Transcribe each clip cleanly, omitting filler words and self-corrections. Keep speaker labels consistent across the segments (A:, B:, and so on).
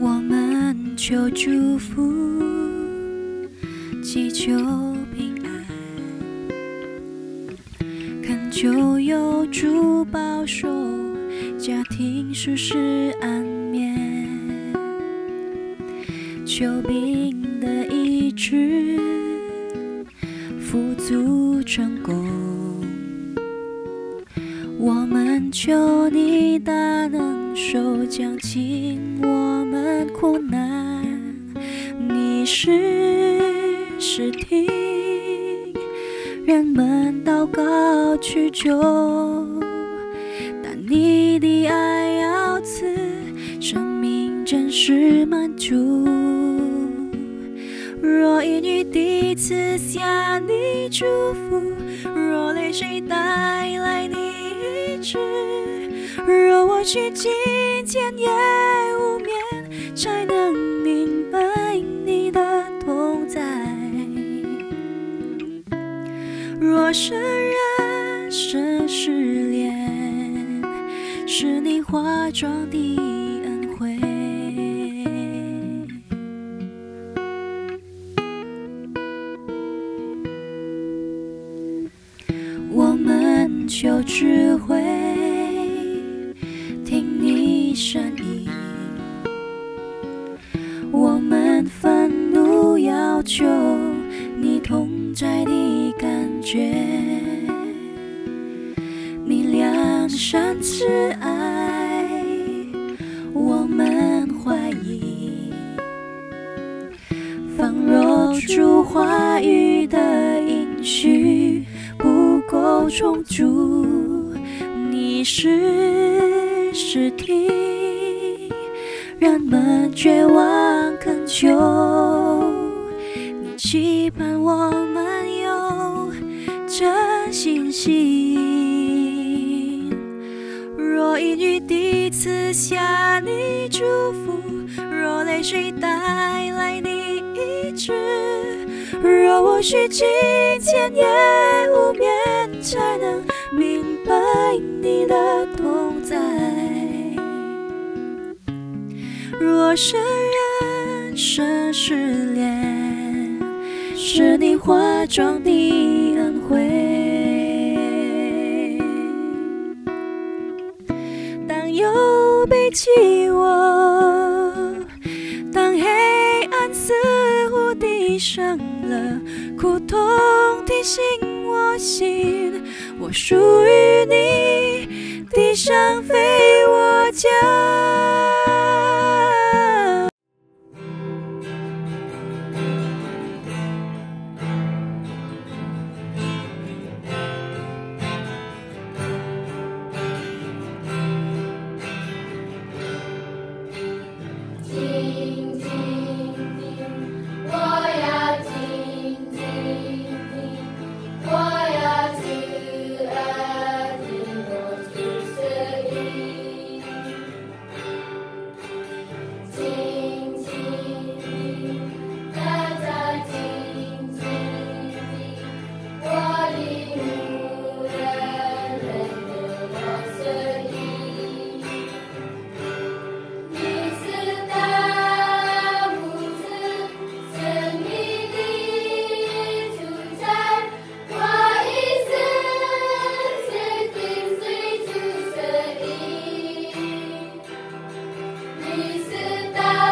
A: 我们求祝福，祈求平安，恳求有主保守，家庭舒适安眠，求病的医治，富足成功。我们求你大能手降轻我们苦难，你是听人们祷告祈求，但你的爱要赐生命真实满足。若言语地赐下你祝福，若泪水带来你医治，若我去金钱也无眠，才能明白你的同在。若是人生失恋，是你化妆的恩惠。我们求智慧，听你声音。我们愤怒要求你同在的感觉，你良善慈爱，我们怀疑。仿若主话语的应许不够充足，你是听人们绝望恳求，你期盼我们有真信心。若言语地赐下你祝福，若泪水带来你医治，若我需金钱也无眠，才能明白你的同在。若是人生失恋，是你化妆的恩惠。当忧悲欺我，当黑暗似乎地上了，苦痛提醒我心，我属于你，地上非我家。
B: 你是大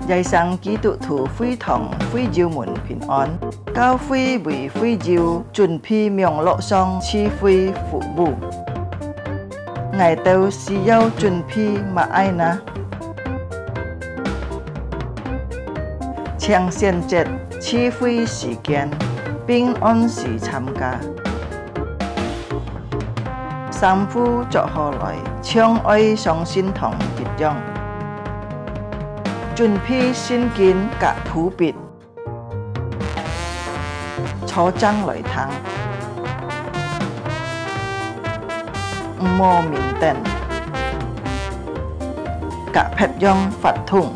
B: 在生基督徒會堂會友們平安，教會為會友準備網絡上賜會服務。我哋需要準備乜嘢呢？請選擇賜會時間，並按時參加。三夫坐下來，唱愛上信堂一樣。準備聖經及譜別，坐正來聽，唔好面燈，及拍樣發通，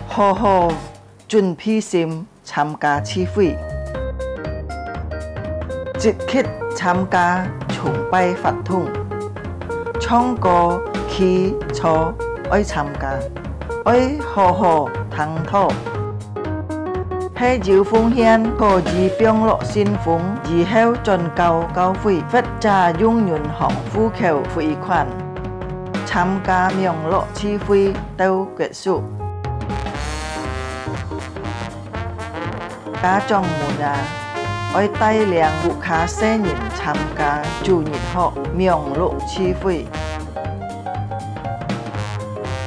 B: 好好準備心參加聚會，積極參加崇拜發通。唱歌、祈禱，愛參加，愛好好聽討。係要奉獻可以幫落信奉，以後進教教會，或者用銀行戶口匯款。參加網絡聚會到結束。家長們啊，愛帶領顧客新人參加主日學網絡聚會。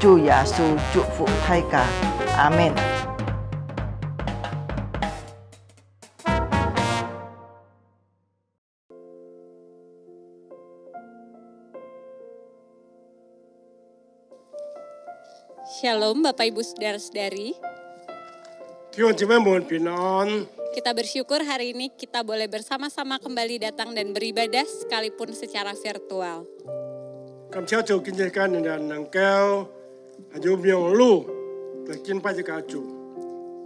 B: 主耶穌祝福大家，阿們。
C: Shalom Bapak Ibu Saudara-saudari.
D: 弟兄姊妹们平安。
C: Kita bersyukur hari ini kita boleh bersama-sama kembali datang dan beribadah sekalipun secara virtual.
D: 感謝主，今日間人能夠有名路來敬拜這個主。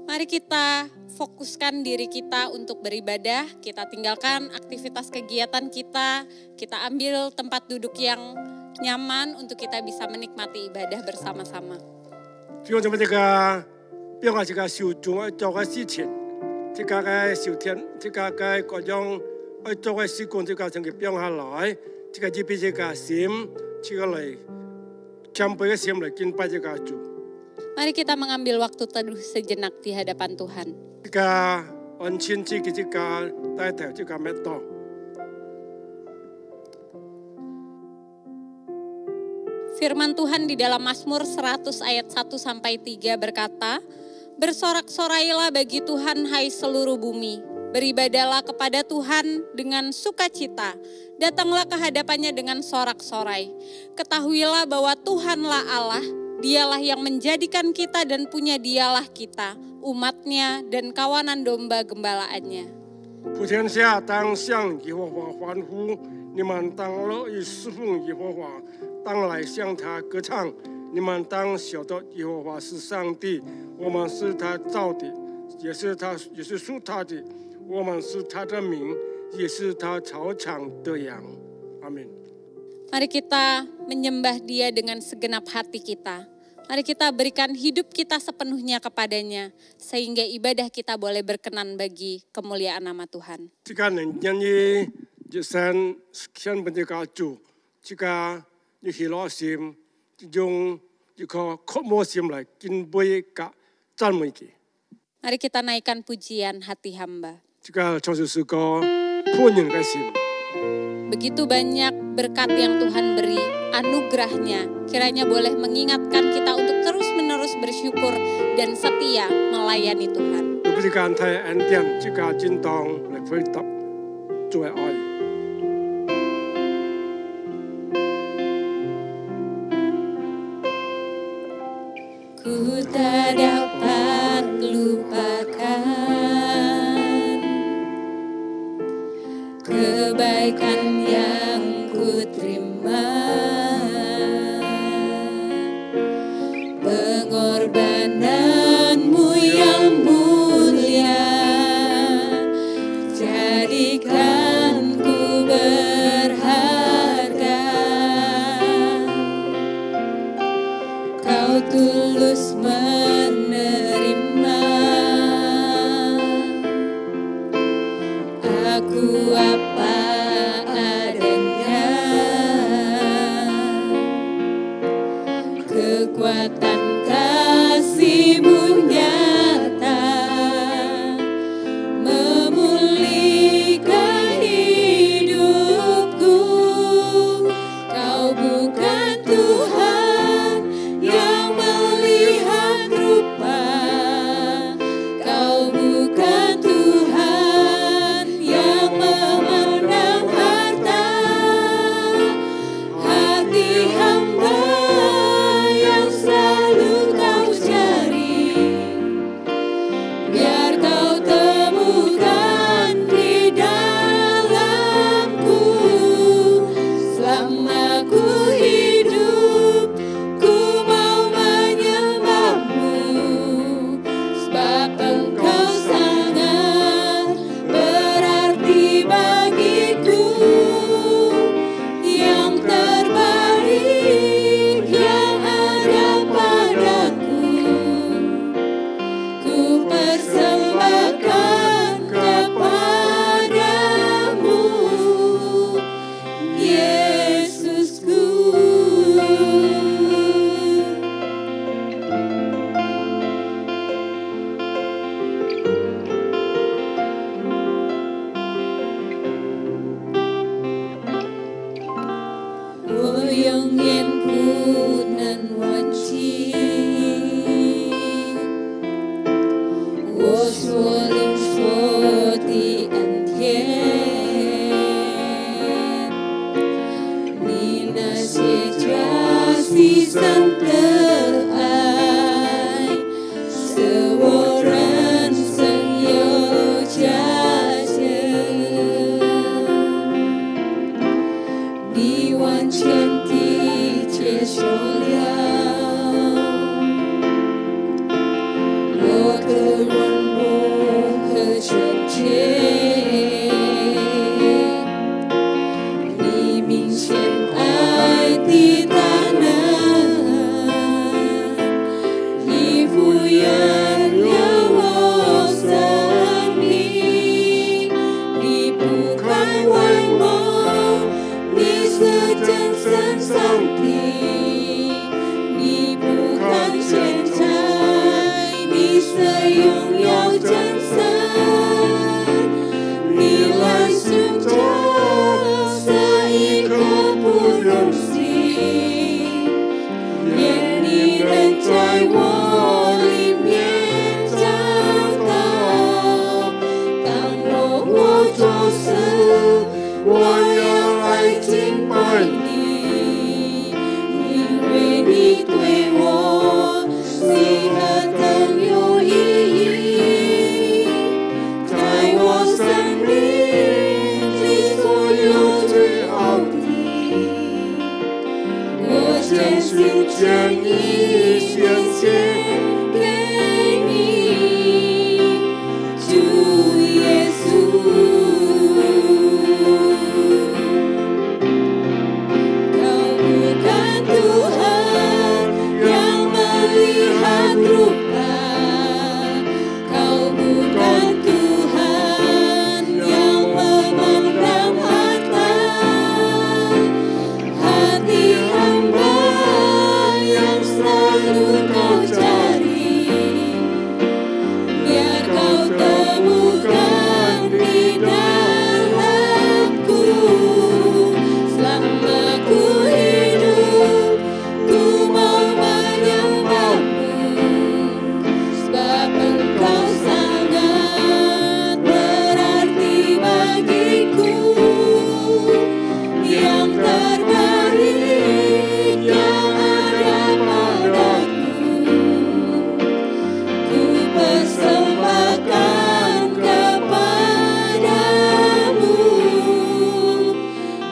C: Mari kita fokuskan diri kita untuk beribadah, kita tinggalkan aktivitas kegiatan kita ambil tempat duduk yang nyaman untuk kita bisa menikmati ibadah bersama-sama.
D: 弟兄姊妹，這個變化這個受眾愛做嘅事情，這個嘅受天，這個嘅各種愛做嘅事工，這個成個變下來，這個預備這個心，這個嚟謙卑嘅心嚟敬拜這個主。
C: Mari kita mengambil waktu teduh sejenak di hadapan Tuhan.
D: 這個安親自己這個帶頭這個咩多。
C: Firman Tuhan di dalam Mazmur 100 ayat 1-3 berkata, "Bersorak-sorailah bagi Tuhan hai seluruh bumi, beribadahlah kepada Tuhan dengan sukacita, datanglah ke hadapannya dengan sorak-sorai. Ketahuilah bahwa Tuhanlah Allah, Dialah yang menjadikan kita dan punya Dialah kita, umatnya dan kawanan domba gembalaannya."
D: 普天下当向耶和华欢呼，你们当乐意侍奉耶和华，当来向他歌唱。你们当晓得耶和华是上帝，我们是他造的，也是属他的。我们是他的民，也是他草场的羊。阿门。
C: Mari kita menyembah Dia dengan segenap hati kita. Mari kita berikan hidup kita sepenuhnya kepadanya, sehingga ibadah kita boleh berkenan bagi kemuliaan nama Tuhan.
D: 这个能愿意就先本这个主，这个你喜乐心，用一颗渴慕心来敬拜和赞美佢。
C: Mari kita naikkan pujian hati hamba.
D: 这个就是个仆人的心。
C: Begitu banyak berkat yang Tuhan beri, anugerahnya kiranya boleh mengingatkan kita untuk terus-menerus bersyukur dan setia melayani Tuhan.
D: 有不是干太恩典，这个真当来回答做爱。
C: Ku tak dapat lupakan kebaikan yang ku terima, pengorbananmu yang mulia, jadikan ku berharga. Kau tulus menerima aku apa adanya, kekuatan kasih-Mu nyata memulihkan hidupku. Kau bukan Tuhan yang melihat rupa, Kau bukan Tuhan yang memandang harta. Hati hamba yang selalu Kau cari, biar Kau temukan di dalamku. Selama ku hidup, ku mau menyembah-Mu, sebab Engkau sangat berarti bagiku. Yang terbaik yang ada padaku, ku persembahkan kepadamu, Yesusku. 为我，你是真神上帝，你不看钱财，你是拥有真神，你来寻找这一刻不用心，愿你能在我里面找到。当我做事，我要来敬拜你，因为你对我是何等有意义，在我生命里所有最好的，我全心全意献献给你，主耶稣。Kau bukan Tuhan yang melihat rupa, Kau bukan Tuhan yang memandang harta, hati hamba yang selalu Kau cari, biar Kau temukan di dalamku. Selama ku hidup, ku mau menyembahmu, sebab Engkau sangat berarti bagiku. Yang terbaik yang ada padaku, ku persembahkan kepadamu,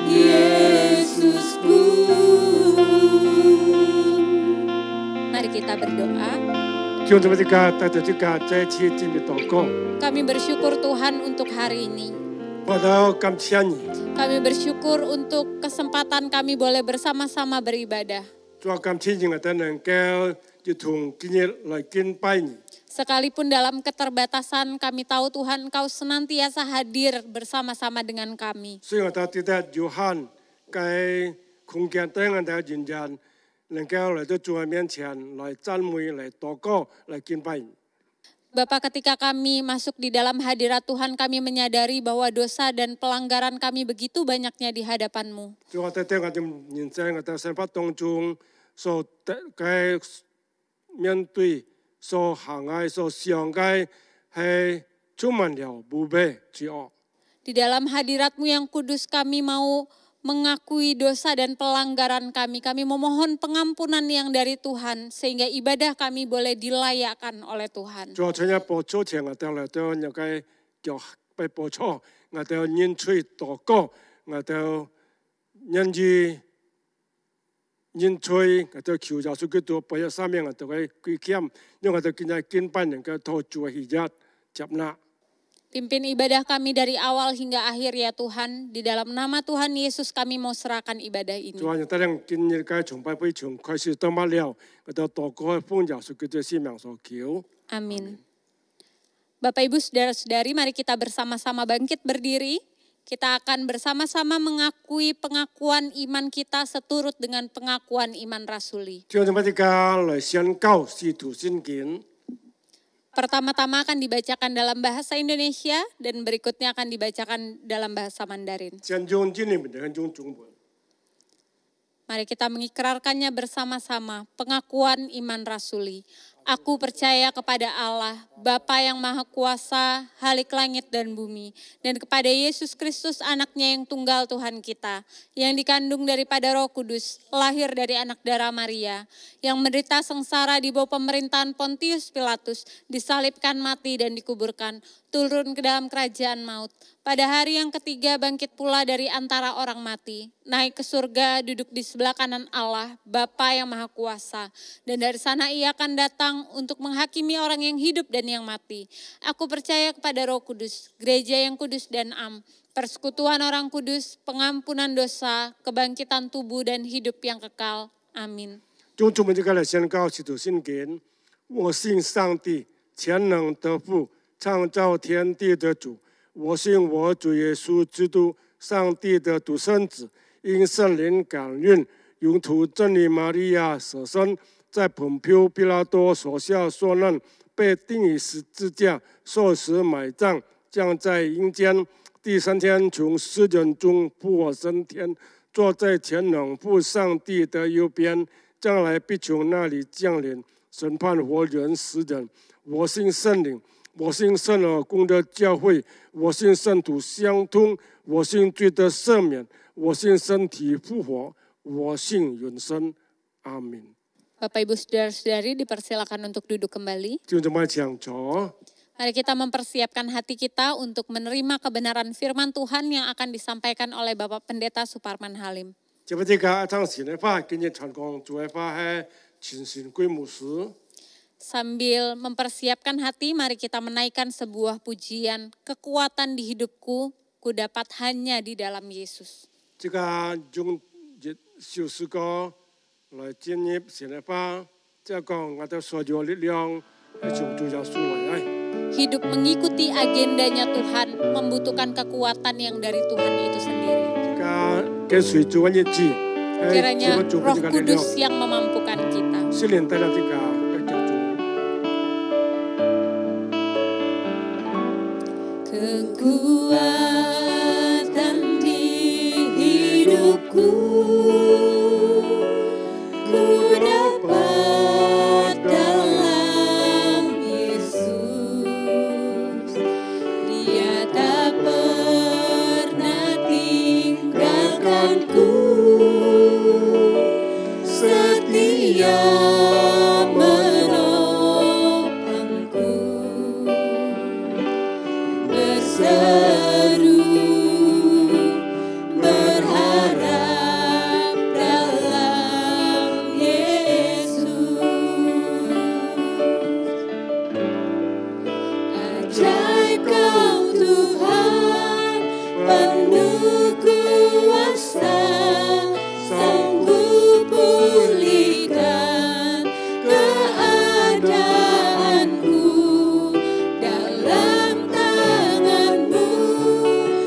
C: Yesusku. Mari kita berdoa.
D: 弟兄姊妹，这个带着这个在一起进入祷告，
C: Kami bersyukur Tuhan untuk hari ini.
D: 我都感谢你，
C: Kami bersyukur untuk kesempatan kami boleh bersama-sama beribadah.
D: 主要感谢你，我哋能夠一同今日來敬拜你。
C: Sekalipun dalam keterbatasan kami tahu Tuhan Kau senantiasa hadir bersama-sama dengan kami.
D: 所以我哋記得約翰喺空間等我哋人人能夠嚟到主嘅面前來讚美、來禱告、來敬拜你。
C: Bapa, ketika kami masuk di dalam hadirat Tuhan, kami menyadari bahwa dosa dan pelanggaran kami begitu banyaknya di hadapan-Mu.
D: 主我哋喺我哋人生我哋生活當中所嘅面對、所行嘅、所想嘅係充滿了無比之惡。
C: Di dalam hadirat-Mu yang kudus kami mau mengakui dosa dan pelanggaran kami. Kami memohon pengampunan yang dari Tuhan sehingga ibadah kami boleh dilayakkan oleh Tuhan.
D: 主在一步早前我哋嚟到有嘅叫被步錯，我哋認罪禱告，我哋認意認罪，我哋求耶穌基督俾一生命我哋嘅歸謙，因為我哋今日敬拜能夠托住嘅日接納。
C: Pimpin ibadah kami dari awal hingga akhir ya Tuhan. Di dalam nama Tuhan Yesus kami mau serahkan ibadah ini.
D: 主啊，我哋今日嘅崇拜非常開始到末了，我哋禱告奉耶穌基督聖名所求。
C: Amin. Bapak Ibu Saudara-saudari, mari kita bersama-sama bangkit berdiri. Kita akan bersama-sama mengakui pengakuan iman kita seturut dengan pengakuan iman rasuli.
D: 弟兄姊妹，大家來宣告使徒信經。
C: Pertama-tama akan dibacakan dalam bahasa Indonesia dan berikutnya akan dibacakan dalam bahasa Mandarin.
D: 先用英文，然後用中文。
C: Mari kita mengikrarkannya bersama-sama. Pengakuan iman rasuli. Aku percaya kepada Allah, Bapa yang Maha Kuasa, Halik langit dan bumi, dan kepada Yesus Kristus anaknya yang tunggal Tuhan kita, yang dikandung daripada Roh Kudus, lahir dari anak darah Maria, yang menderita sengsara di bawah pemerintahan Pontius Pilatus, disalibkan mati dan dikuburkan, turun ke dalam kerajaan maut. Pada hari yang ketiga bangkit pula dari antara orang mati, naik ke surga, duduk di sebelah kanan Allah, Bapa yang Maha Kuasa, dan dari sana ia akan datang untuk menghakimi orang yang hidup dan yang mati. Aku percaya kepada Roh Kudus, gereja yang kudus dan am, persekutuan orang kudus, pengampunan dosa, kebangkitan tubuh dan hidup yang kekal. Amin.
D: 用中文就来宣告使徒信经，我信上帝，全能的父，创造天地的主。我信我主耶稣基督上帝的独生子，因圣灵感孕，永途真理玛利亚所生，在本丢比拉多手下受难，被钉于十字架，受死埋葬，降在阴间。第3天从死人中复活升天，坐在全能父上帝的右边，将来必从那里降临，审判活人死人。我信圣灵，我信圣而公的教会，我信圣徒相通，我信罪的赦免，我信身体复活，我信永生。阿明。
C: Bapak Ibu Saudara-saudari dipersilakan untuk duduk kembali.
D: 就这么讲着。
C: Mari kita mempersiapkan hati kita untuk menerima kebenaran firman Tuhan yang akan disampaikan oleh Bapak Pendeta Suparman Halim.
D: 这个唱神的话，今日传讲主的话是全神归牧师。
C: Sambil mempersiapkan hati, mari kita menaikkan sebuah pujian. Kekuatan di hidupku, ku dapat hanya di dalam Yesus.
D: 这个用首诗歌来建立神的话，这个我的所有力量从主耶稣来。
C: Hidup mengikuti agendanya Tuhan membutuhkan kekuatan yang dari Tuhan itu sendiri. Kiranya Roh Kudus yang memampukan kita. Kekuatan di hidupku, ku dapat dalam Yesus. Dia tak pernah tinggalkanku, setia menopangku, berseru berharap dalam Yesus. Ajaib Kau Tuhan, penuh kuasa, sanggup pulihkan keadaanku. Dalam tangan-Mu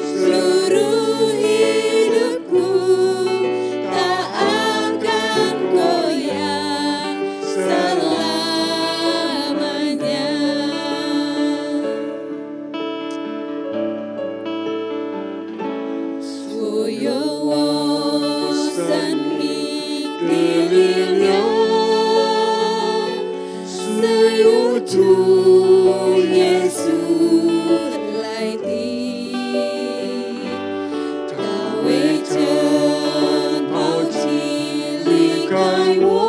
C: seluruh hidupku tak akan goyah selamanya. Suyowosan mikrilnya suyutu Yesus laiti Dawe chen pao chi li kai wo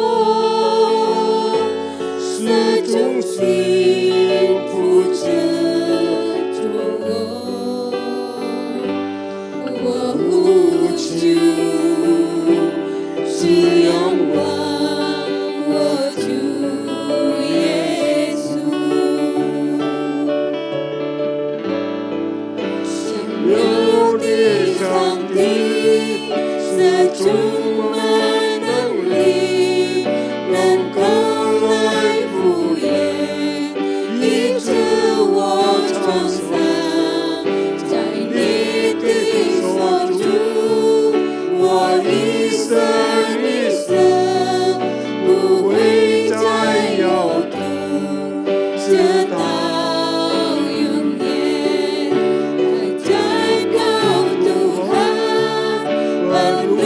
C: Sejong sim fu chen zhuo我呼求，是仰望我主耶稣，享有的上帝是充满能力，能够来敷衍医治我创伤。 我一生一生不会再有痛，直到永远。爱在高度海，万路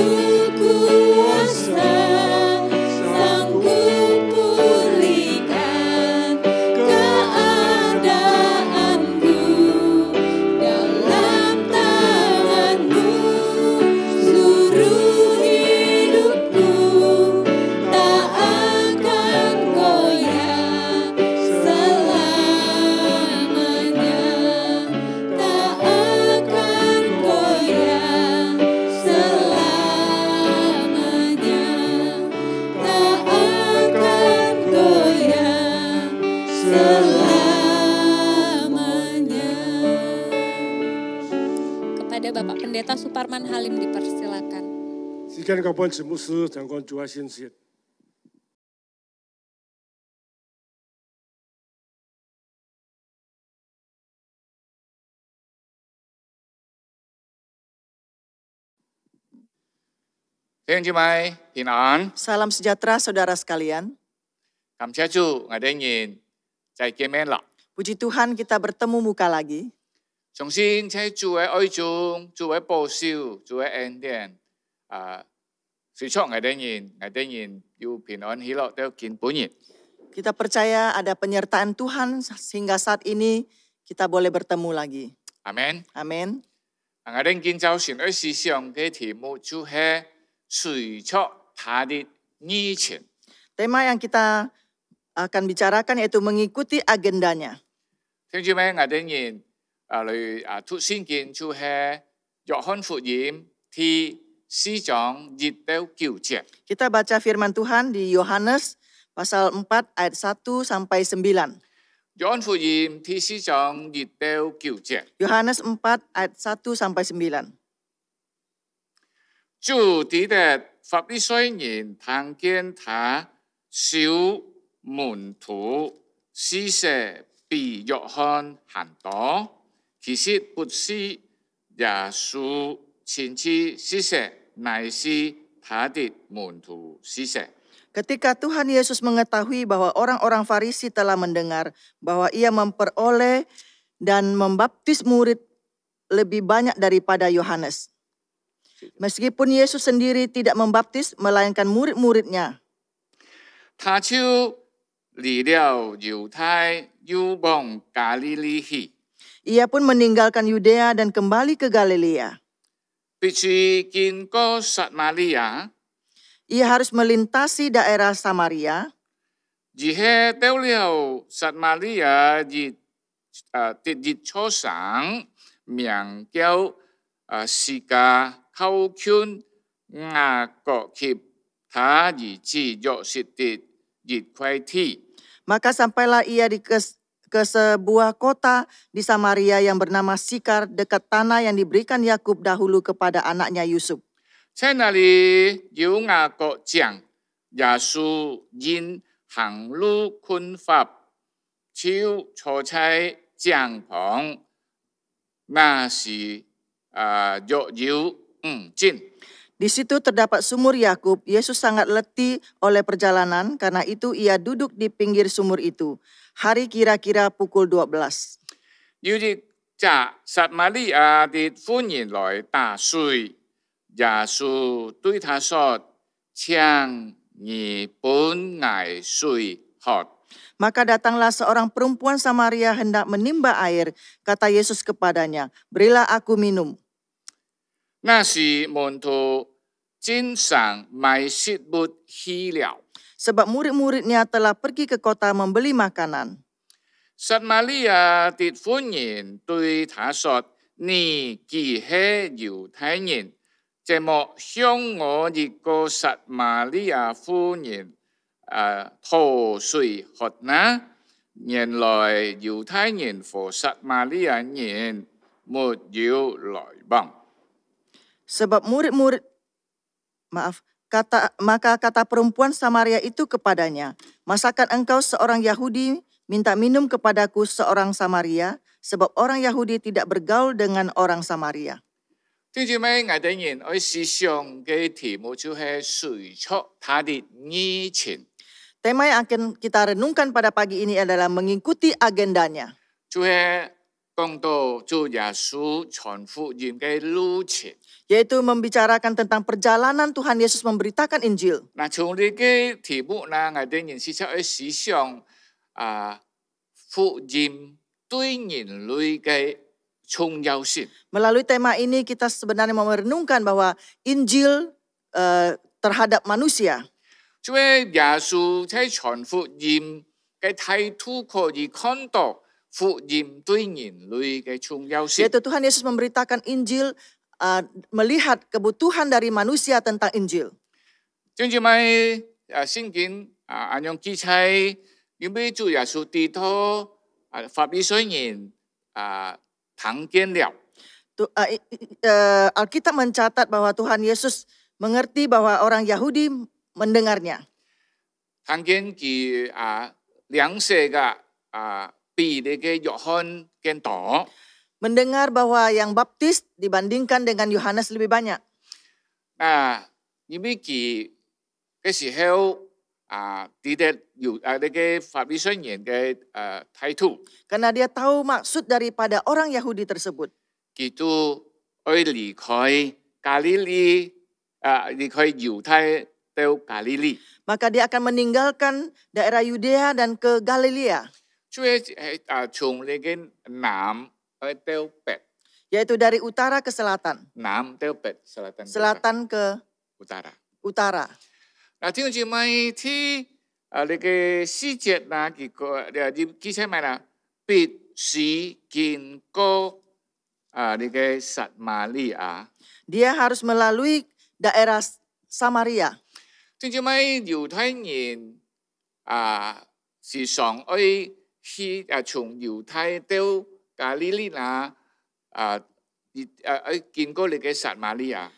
C: kuasa sanggup pulihkan keadaanku dalam tangan-Mu. Seluruh hidupku tak akan goyah selamanya, tak akan goyah selamanya, tak akan goyah selamanya. Kepada Bapak Pendeta Suparman Halim dipersilakan.
D: 时间到半牧师讲讲主要信息。
E: 弟兄姊妹平安，
B: Salam sejahtera saudara sekalian.
E: 感謝主，我哋人再見面啦。
B: Puji Tuhan kita bertemu muka lagi.
E: 相信在主嘅愛中，主嘅保守，主嘅恩典，隨著我哋人要平安喜樂到見本日。
B: Kita percaya ada penyertaan Tuhan sehingga saat ini kita boleh bertemu lagi.
E: 阿門。
B: Amin.
E: 我哋今朝神嘅思想嘅題目就係隨著他的意情。
B: Tema yang kita akan bicarakan yaitu mengikuti agendanya.
E: 弟兄姊妹，我哋人嚟讀聖經就係約翰福音第4章1到9節。
B: Kita baca firman Tuhan di Yohanes pasal 4 ayat 1 sampai 9.
E: 約翰福音第4章1到9節。
B: Yohanes 4 ayat 1 sampai 9.
E: 主抵的法利賽人聽見他小門徒施捨比約翰還多，其實不是耶穌親自施捨，乃是他的門徒施捨。
B: Ketika Tuhan Yesus mengetahui bahwa orang-orang Farisi telah mendengar bahwa ia memperoleh dan membaptis murid lebih banyak daripada Yohanes. Meskipun Yesus sendiri tidak membaptis, melainkan murid-muridnya.
E: 他就離了猶太，又往加利利去，
B: Ia pun meninggalkan Yudea dan kembali ke Galilea.
E: 必須經過撒瑪利亞。
B: Ia harus melintasi daerah Samaria.
E: 而係到了撒瑪利亞日初上，名叫士迦靠近雅各及他兒子約瑟的一塊地。
B: Maka sampailah ia ke sebuah kota di Samaria yang bernama Sikar dekat tanah yang diberikan Yakub dahulu kepada anaknya Yusuf.
E: 在那裡有雅各講，耶穌因行路困乏，就坐在帳篷，那時約有5更。
B: Di situ terdapat sumur Yakub. Yesus sangat letih oleh perjalanan, karena itu ia duduk di pinggir sumur itu. Hari kira-kira pukul 12.
E: 有日จาก撒瑪利亞的婦人來打水，耶穌對他說：請你本我水喝。
B: Maka datanglah seorang perempuan Samaria hendak menimba air. Kata Yesus kepadanya, berilah aku minum.
E: 那時門徒經常買食物去了。
B: Sebab murid-muridnya telah pergi ke kota membeli makanan.
E: 撒瑪利亞的婦人對他說：你既係猶太人，怎麼向我一個撒瑪利亞婦人討水喝呢？原來猶太人和撒瑪利亞人沒有來往。
B: Sebab maka kata perempuan Samaria itu kepadanya, masakan engkau seorang Yahudi minta minum kepadaku seorang Samaria, sebab orang Yahudi tidak bergaul dengan orang Samaria.
E: 弟兄姊妹，我哋人愛思想嘅題目就係隨著他的意情，
B: Tema yang akan kita renungkan pada pagi ini adalah mengikuti agendanya.
E: 就係講到主耶穌傳福音嘅路程。
B: Yaitu membicarakan tentang perjalanan Tuhan Yesus memberitakan Injil.
E: 嗱，從呢個題目呢，我哋人時常去思想福音對人類嘅重要性。
B: Melalui tema ini kita sebenarnya mau merenungkan bahwa Injil terhadap manusia.
E: 即係耶穌在傳福音嘅態度可以看到福音對人類嘅重要性。
B: Yaitu Tuhan Yesus memberitakan Injil, melihat kebutuhan dari manusia tentang Injil.
E: 弟兄姊妹，聖經按樣記載，因為主耶穌地圖法利賽人聽見了。
B: Alkitab mencatat bahwa Tuhan Yesus mengerti bahwa orang Yahudi mendengarnya.
E: 聽見佢兩世嘅比例嘅約翰更多。
B: Mendengar bahwa yang baptis dibandingkan dengan Yohanes lebih banyak.
E: 因為佢嘅時候啲呢個法利賽人嘅態度，
B: Karena dia tahu maksud daripada orang Yahudi tersebut.
E: 佢都愛離開加利利，離開猶太到加利利。
B: Maka dia akan meninggalkan daerah Yudea dan ke Galilea.
E: 所以從呢個南到北，
B: Yaitu dari utara ke selatan.
E: 南到北，selatan
B: Selatan ke
E: utara。
B: utara.
E: 弟兄姊妹，ที่呢個細節啦，記起咪啦？必須經過呢個撒瑪利亞。
B: Dia harus melalui daerah Samaria.
E: 弟兄姊妹，猶太人時常愛去從猶太到加利利啦，經過呢個撒瑪利亞。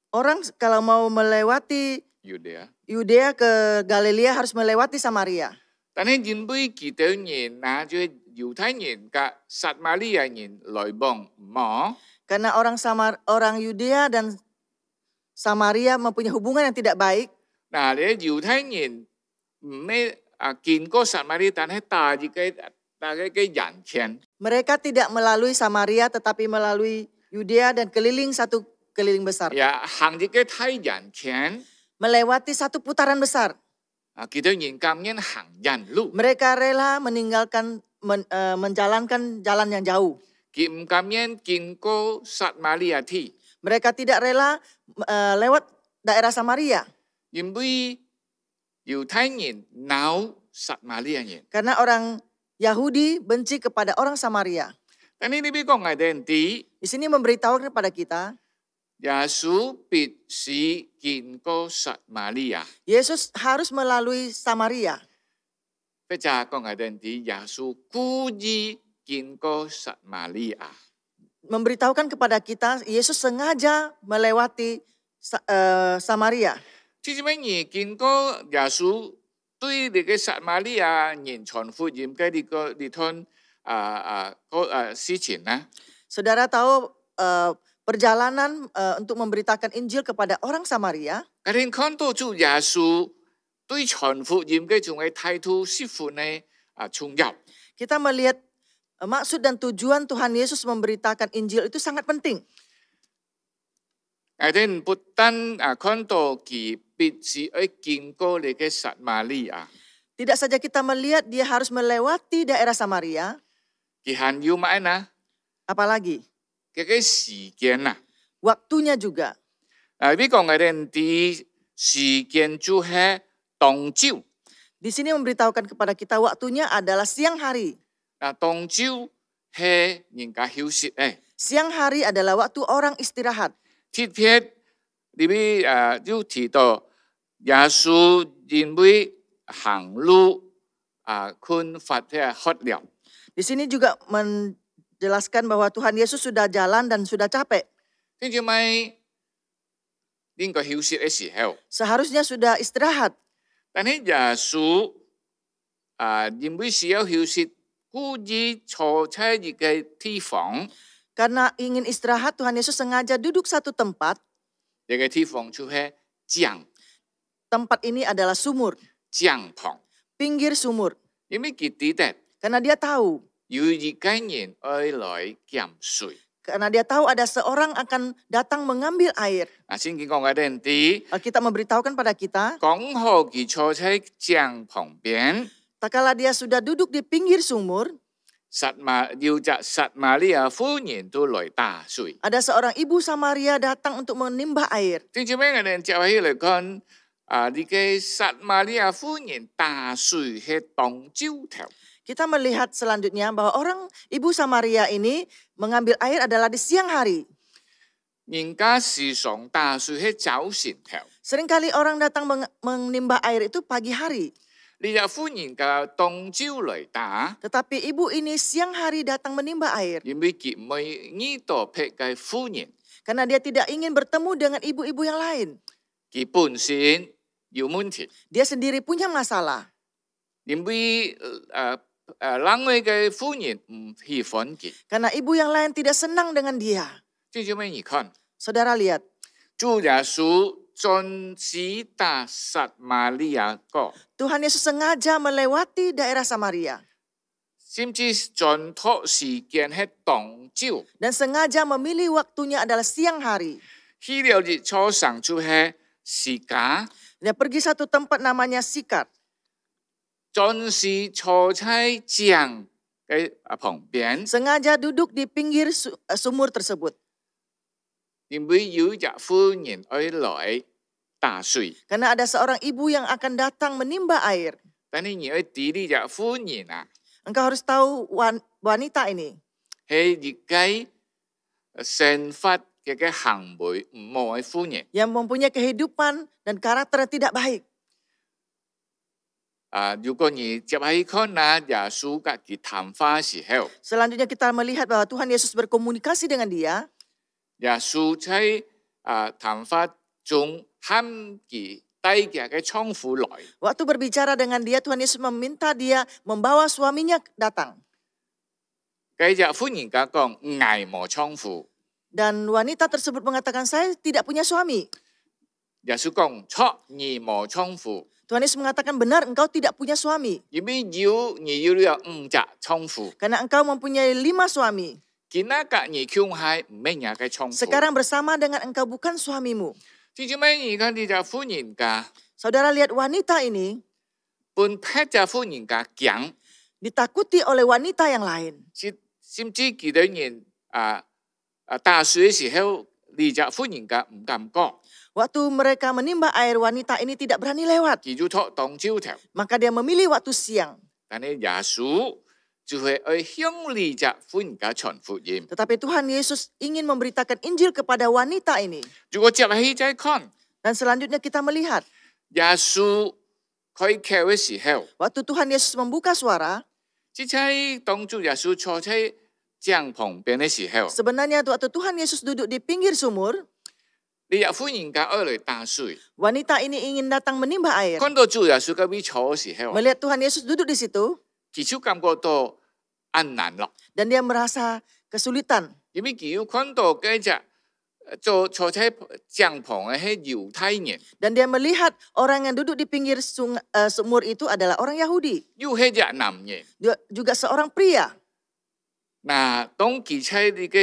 B: Orang kalau mau melewati Yudea ke Galilea harus melewati Samaria.
E: 但係因為佢哋人就係猶太人及撒瑪利亞人來往冇，
B: Karena orang Yudea dan Samaria mempunyai hubungan yang tidak baik.
E: 嗱你猶太人唔咩經過撒瑪利亞，但係大嘅人權，
B: Mereka tidak melalui Samaria tetapi melalui Yudea dan keliling satu keliling besar.
E: 也行住嘅太人權，
B: Melewati satu putaran besar.
E: 佢哋人甘願行人路，
B: Mereka rela meninggalkan menjalankan jalan yang jauh.
E: 佢唔甘願經過撒瑪利亞地，
B: Mereka tidak rela lewat daerah Samaria.
E: 因為猶太人鬧撒瑪利亞人。
B: Karena orang Yahudi benci kepada orang Samaria.
E: 但係呢邊講嘅人啲，
B: Di sini memberitahu kepada kita,
E: 耶穌必須經過撒瑪利亞。
B: Yesus harus melalui Samaria.
E: 或者講嘅人啲，耶穌故意經過撒瑪利亞。
B: Memberitahukan kepada kita, Yesus sengaja melewati Samaria.
E: 即係乜嘢？經過耶穌對呢個撒瑪利亞人傳福音嘅呢趟事情呢？
B: Saudara tahu perjalanan untuk memberitakan Injil kepada orang Samaria.
E: 嗰陣看到主耶穌對傳福音嘅種嘅態度是否呢重要？
B: Kita melihat maksud dan tujuan Tuhan Yesus memberitakan Injil itu sangat penting.
E: 嗰陣不但看到佢必須要經過呢個撒瑪利亞，
B: Tidak saja kita melihat dia harus melewati daerah Samaria,
E: 佢還要乜呢？
B: apalagi
E: 嗰個時間啊！
B: waktunya juga.
E: 呢個嘅人啲時間就係當朝。
B: Di sini memberitahukan kepada kita waktunya adalah siang hari.
E: 當朝係人家休息誒。
B: Siang hari adalah waktu orang istirahat.
E: 特別裏邊就提到耶穌因為行路困乏渴了。
B: Di sini juga menjelaskan bahwa Tuhan Yesus sudah jalan dan sudah capek.
E: 跟住咪應該休息嘅時候，
B: Seharusnya sudah istirahat.
E: 但係耶穌因為需要休息，故意坐喺一個地方，
B: Karena ingin istirahat, Tuhan Yesus sengaja duduk satu tempat.
E: 呢個地方就係帳
B: Tempat ini adalah sumur,
E: 篷，
B: pinggir sumur.
E: 因為佢知道
B: Karena dia tahu.
E: 有一個人愛來飲水。
B: Karena dia tahu ada seorang akan datang mengambil air.
E: 聖經講嘅人啲
B: Alkitab memberitahukan pada kita,
E: 講好佢坐喺帳旁邊。
B: tak kala dia sudah duduk di pinggir sumur,
E: 要隻撒瑪利亞婦人都來打水。
B: ada seorang ibu Samaria datang untuk menimba air.
E: 正正咩嘅人就係嚟講呢個撒瑪利亞婦人打水係當朝頭。
B: Kita melihat selanjutnya bahwa orang ibu Samaria ini mengambil air adalah di siang hari.
E: 人家時常打水係早晨頭。
B: Seringkali orang datang menimba air itu pagi hari.
E: 呢隻婦人嘅當朝嚟打，
B: Tetapi ibu ini siang hari datang menimba air.
E: 因為佢唔係呢度劈嘅婦人，
B: Karena dia tidak ingin bertemu dengan ibu-ibu yang lain.
E: 佢本身有問題，
B: Dia sendiri punya masalah.
E: 因為另外嘅婦人唔喜歡佢。
B: Karena ibu yang lain tidak senang dengan dia.
E: 正正咩？你看，
B: Saudara lihat,
E: 主耶穌盡是打撒瑪利亞國，
B: Tuhan Yesus sengaja melewati daerah Samaria
E: 甚至盡托時間係當朝，
B: dan sengaja memilih waktunya adalah siang hari.
E: 去了日初上就係時間，
B: Dia pergi satu tempat namanya Sikat.
E: 盡是坐喺江嘅旁邊，
B: Sengaja duduk di pinggir sumur tersebut.
E: 因為有一婦人而來打水，
B: Karena ada seorang ibu yang akan datang menimba air.
E: 但係你要知呢隻婦人啊，
B: Engkau harus tahu wanita ini
E: 係日計生活嘅行為唔好嘅婦人。
B: yang mempunyai kehidupan dan karakter yang tidak baik.
E: 如果你接下去看那耶穌嘅佢談話時候，
B: Selanjutnya kita melihat bahwa Tuhan Yesus berkomunikasi dengan dia.
E: 耶穌喺談話中喊佢帶佢嘅丈夫來，
B: Waktu berbicara dengan dia, Tuhan Yesus meminta dia membawa suaminya datang.
E: 佢隻婦人家講愛無丈夫，
B: Dan wanita tersebut mengatakan, saya tidak punya suami.
E: 耶穌講錯你無丈夫，
B: Tuhan Yesus mengatakan, benar engkau tidak punya suami.
E: 因為你有了5隻丈夫，
B: Karena engkau mempunyai 5 suami.
E: 今日個你窮係唔係人嘅丈夫。
B: Sekarang bersama dengan engkau bukan suamimu.
E: 至少咩？而家呢隻婦人家
B: Saudara lihat wanita ini
E: 半劈隻婦人家驚，
B: ditakuti oleh wanita yang lain.
E: 甚至幾多人打水嘅時候，呢隻婦人家唔敢過。
B: Waktu mereka menimba air, wanita ini tidak berani lewat.
E: 佢就托當朝頭，
B: Maka dia memilih waktu siang.
E: 但係耶穌就係去向呢隻婦人家傳福音。
B: Tetapi Tuhan Yesus ingin memberitakan Injil kepada wanita ini.
E: 如果接起再看，
B: Dan selanjutnya kita melihat,
E: 耶穌開口嘅時候，
B: waktu Tuhan Yesus membuka suara,
E: 即係當主耶穌坐喺江旁邊嘅時候，
B: sebenarnya waktu Tuhan Yesus duduk di pinggir sumur,
E: 呢隻婦人家嚟打水，
B: wanita ini ingin datang menimba air.
E: 看到主耶穌嗰邊坐嘅時候，
B: Melihat Tuhan Yesus duduk di situ,
E: 佢就感覺到困難咯，
B: dan dia merasa kesulitan.
E: 因為佢要看到嗰隻坐喺江旁嘅係猶太人，
B: Dan dia melihat orang yang duduk di pinggir sumur itu adalah orang Yahudi.
E: 又係隻男人。
B: Dia juga seorang pria.
E: 嗱，當佢喺呢個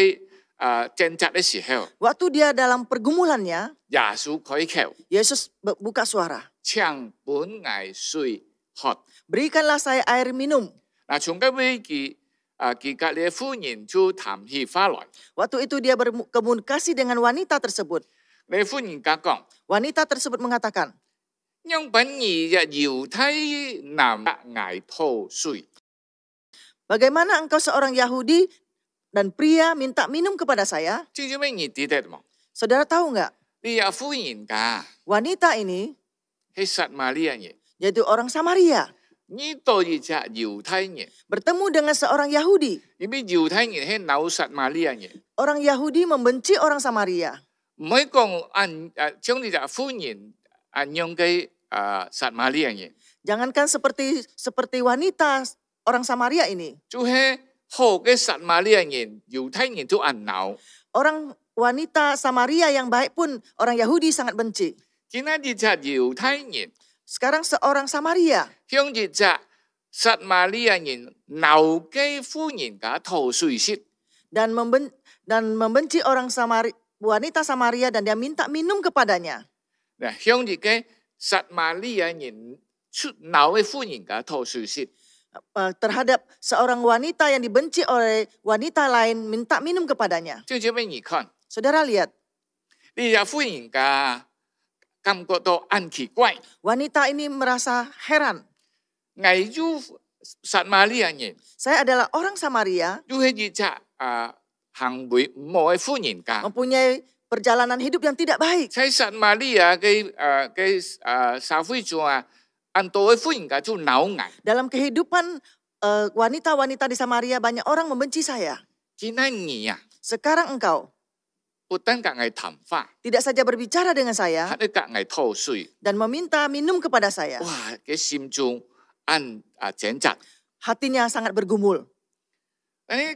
E: 掙扎嘅時候，
B: Waktu dia dalam pergumulannya,
E: 耶穌開口，
B: Yesus buka suara.
E: 請本崖水喝。
B: Berikanlah saya air minum.
E: 嗱，從嗰位佢隔離嘅婦人就談起話來，
B: Waktu itu dia berkomunikasi dengan wanita tersebut.
E: 你婦人家講，
B: Wanita tersebut mengatakan,
E: 因本兒嘅猶太男崖吐水，
B: bagaimana engkau seorang Yahudi dan pria minta minum kepada saya?
E: 知唔知咩意思得冇？
B: Saudara tahu nggak?
E: 呢個婦人家
B: Wanita ini
E: 係撒瑪利亞人，
B: yaitu orang Samaria
E: 呢度一隻猶太人，
B: bertemu dengan seorang Yahudi.
E: 因為猶太人係鬧撒瑪利亞人，
B: Orang Yahudi membenci orang Samaria.
E: 唔可以講將呢隻婦人用嘅撒瑪利亞人。
B: Jangankan seperti wanita orang Samaria ini.
E: 就係好嘅撒瑪利亞人、猶太人都按鬧。
B: Orang wanita Samaria yang baik pun orang Yahudi sangat benci.
E: 今日呢隻猶太人
B: Sekarang seorang Samaria
E: 向呢隻撒瑪利亞人鬧嘅婦人家吐水舌，
B: dan membenci orang wanita Samaria dan dia minta minum kepadanya.
E: 嗱向呢個撒瑪利亞人鬧嘅婦人家吐水舌。
B: Terhadap seorang wanita yang dibenci oleh wanita lain minta minum kepadanya.
E: 即係咩意看？
B: Saudara lihat,
E: 呢隻婦人家感覺到很奇怪，
B: wanita ini merasa heran.
E: 危於撒瑪利亞人，
B: Saya adalah orang Samaria,
E: 要係呢隻行為唔好嘅婦人家。
B: mempunyai perjalanan hidup yang tidak baik.
E: 喺撒瑪利亞嘅社會中很多嘅婦人家就鬧我。
B: Dalam kehidupan wanita-wanita di Samaria banyak orang membenci saya.
E: 今日你
B: Sekarang engkau
E: 不單隔我談話，
B: tidak saja berbicara dengan saya
E: 還要隔我吐水。
B: dan meminta minum kepada saya.
E: 哇！嘅心中很掙扎。
B: Hatinya sangat bergumul.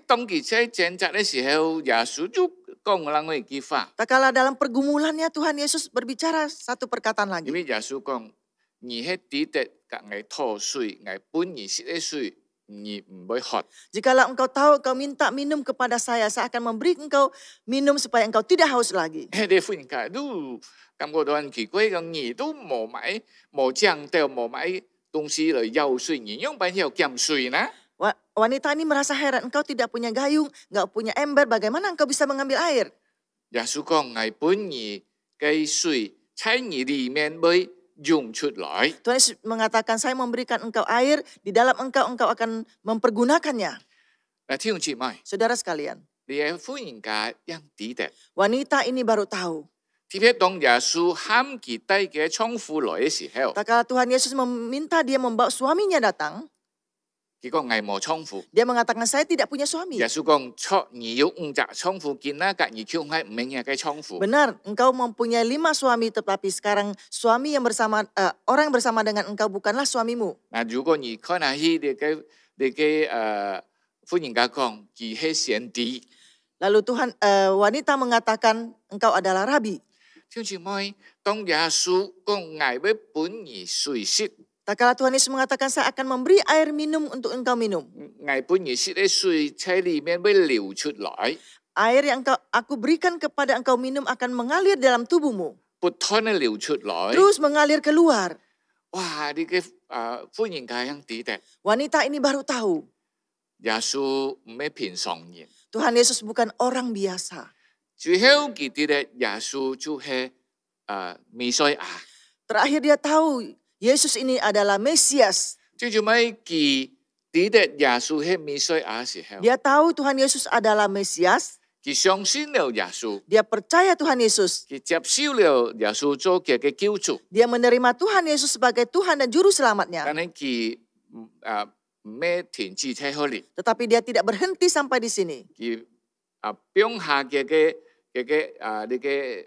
E: 當佢喺掙扎嘅時候，耶穌就講兩個句話，
B: Tak kala dalam pergumulannya Tuhan Yesus berbicara satu perkataan
E: 因
B: lagi.
E: 為耶穌講，你係抵得甲我吐水，我本而是的水，你唔會喝。
B: Jikalau engkau tahu engkau minta minum kepada saya akan memberi engkau minum supaya engkau tidak haus lagi.
E: 你忽然間都感覺到很奇怪，講你都冇買冇醬料冇買東西嚟舀水，你用把要減水呢？
B: Wanita ini merasa heran, engkau tidak punya gayung, enggak punya ember, bagaimana engkau bisa mengambil air?
E: 耶穌講，我本而嘅水喺你裡面會湧出來。
B: Tuhan Yesus mengatakan, saya memberikan engkau air, di dalam engkau akan mempergunakannya.
E: 嗱，弟兄姊妹，
B: Saudara sekalian,
E: 你係忽然間yang抵得。
B: wanita ini baru tahu.
E: 特別當耶穌喊佢帶嘅丈夫來嘅時候，
B: Tak kala Tuhan Yesus meminta dia membawa suaminya datang,
E: 佢講我冇丈夫。
B: dia mengatakan, saya tidak punya suami.
E: 耶穌講錯，你要5隻丈夫見啦，隔而叫係唔明嘅丈夫。
B: Benar, engkau mempunyai 5 suami, tetapi sekarang suami yang orang yang bersama dengan engkau bukanlah suamimu.
E: 嗱，如果你看下去，你嘅忽然間講佢係先知，
B: Lalu wanita mengatakan, engkau adalah rabi.
E: 弟兄姊妹，當耶穌講我要本而水色，
B: Tak kala Tuhan Yesus mengatakan, saya akan memberi air minum untuk engkau minum.
E: 我本而色嘅水喺裡面會流出來，
B: Air yang aku berikan kepada engkau minum akan mengalir dalam tubuhmu.
E: 不斷嘅流出來。
B: Terus mengalir keluar.
E: 哇！你嘅忽然間yang抵得，
B: Wanita ini baru tahu,
E: 耶穌唔係平常人。
B: Tuhan Yesus bukan orang biasa.
E: 最後佢哋咧，耶穌就係彌賽亞。
B: Terakhir dia tahu, Yesus ini adalah Mesias.
E: 最做尾佢哋咧，耶穌係彌賽亞時候，
B: Dia tahu Tuhan Yesus adalah Mesias.
E: 佢相信了耶穌，
B: Dia percaya Tuhan Yesus.
E: 佢接受了耶穌做佢嘅救主。
B: Dia menerima Tuhan Yesus sebagai Tuhan dan Juru Selamatnya.
E: 但係佢唔係停止喺嗰度，
B: Tetapi dia tidak berhenti sampai di sini.
E: 佢放下嘅你嘅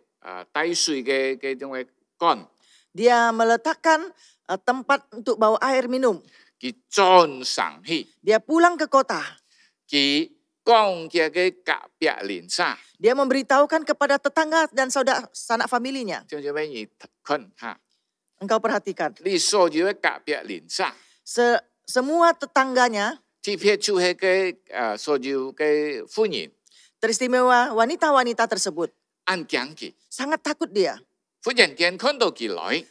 E: 帶水嘅種嘅竿，
B: Dia meletakkan tempat untuk bawa air minum.
E: 佢轉上去，
B: Dia pulang ke kota.
E: 佢講嘅隔壁鄰舍。
B: Dia memberitahukan kepada tetangga dan saudara sanak familinya.
E: 就做咩而看下，
B: Engkau perhatikan.
E: 你所有嘅隔壁鄰舍，
B: Semua tetangganya,
E: 特別就係嘅所有嘅婦人，
B: teristimewa wanita-wanita tersebut,
E: 按驚佢，
B: sangat takut dia.
E: 忽然間看到佢來，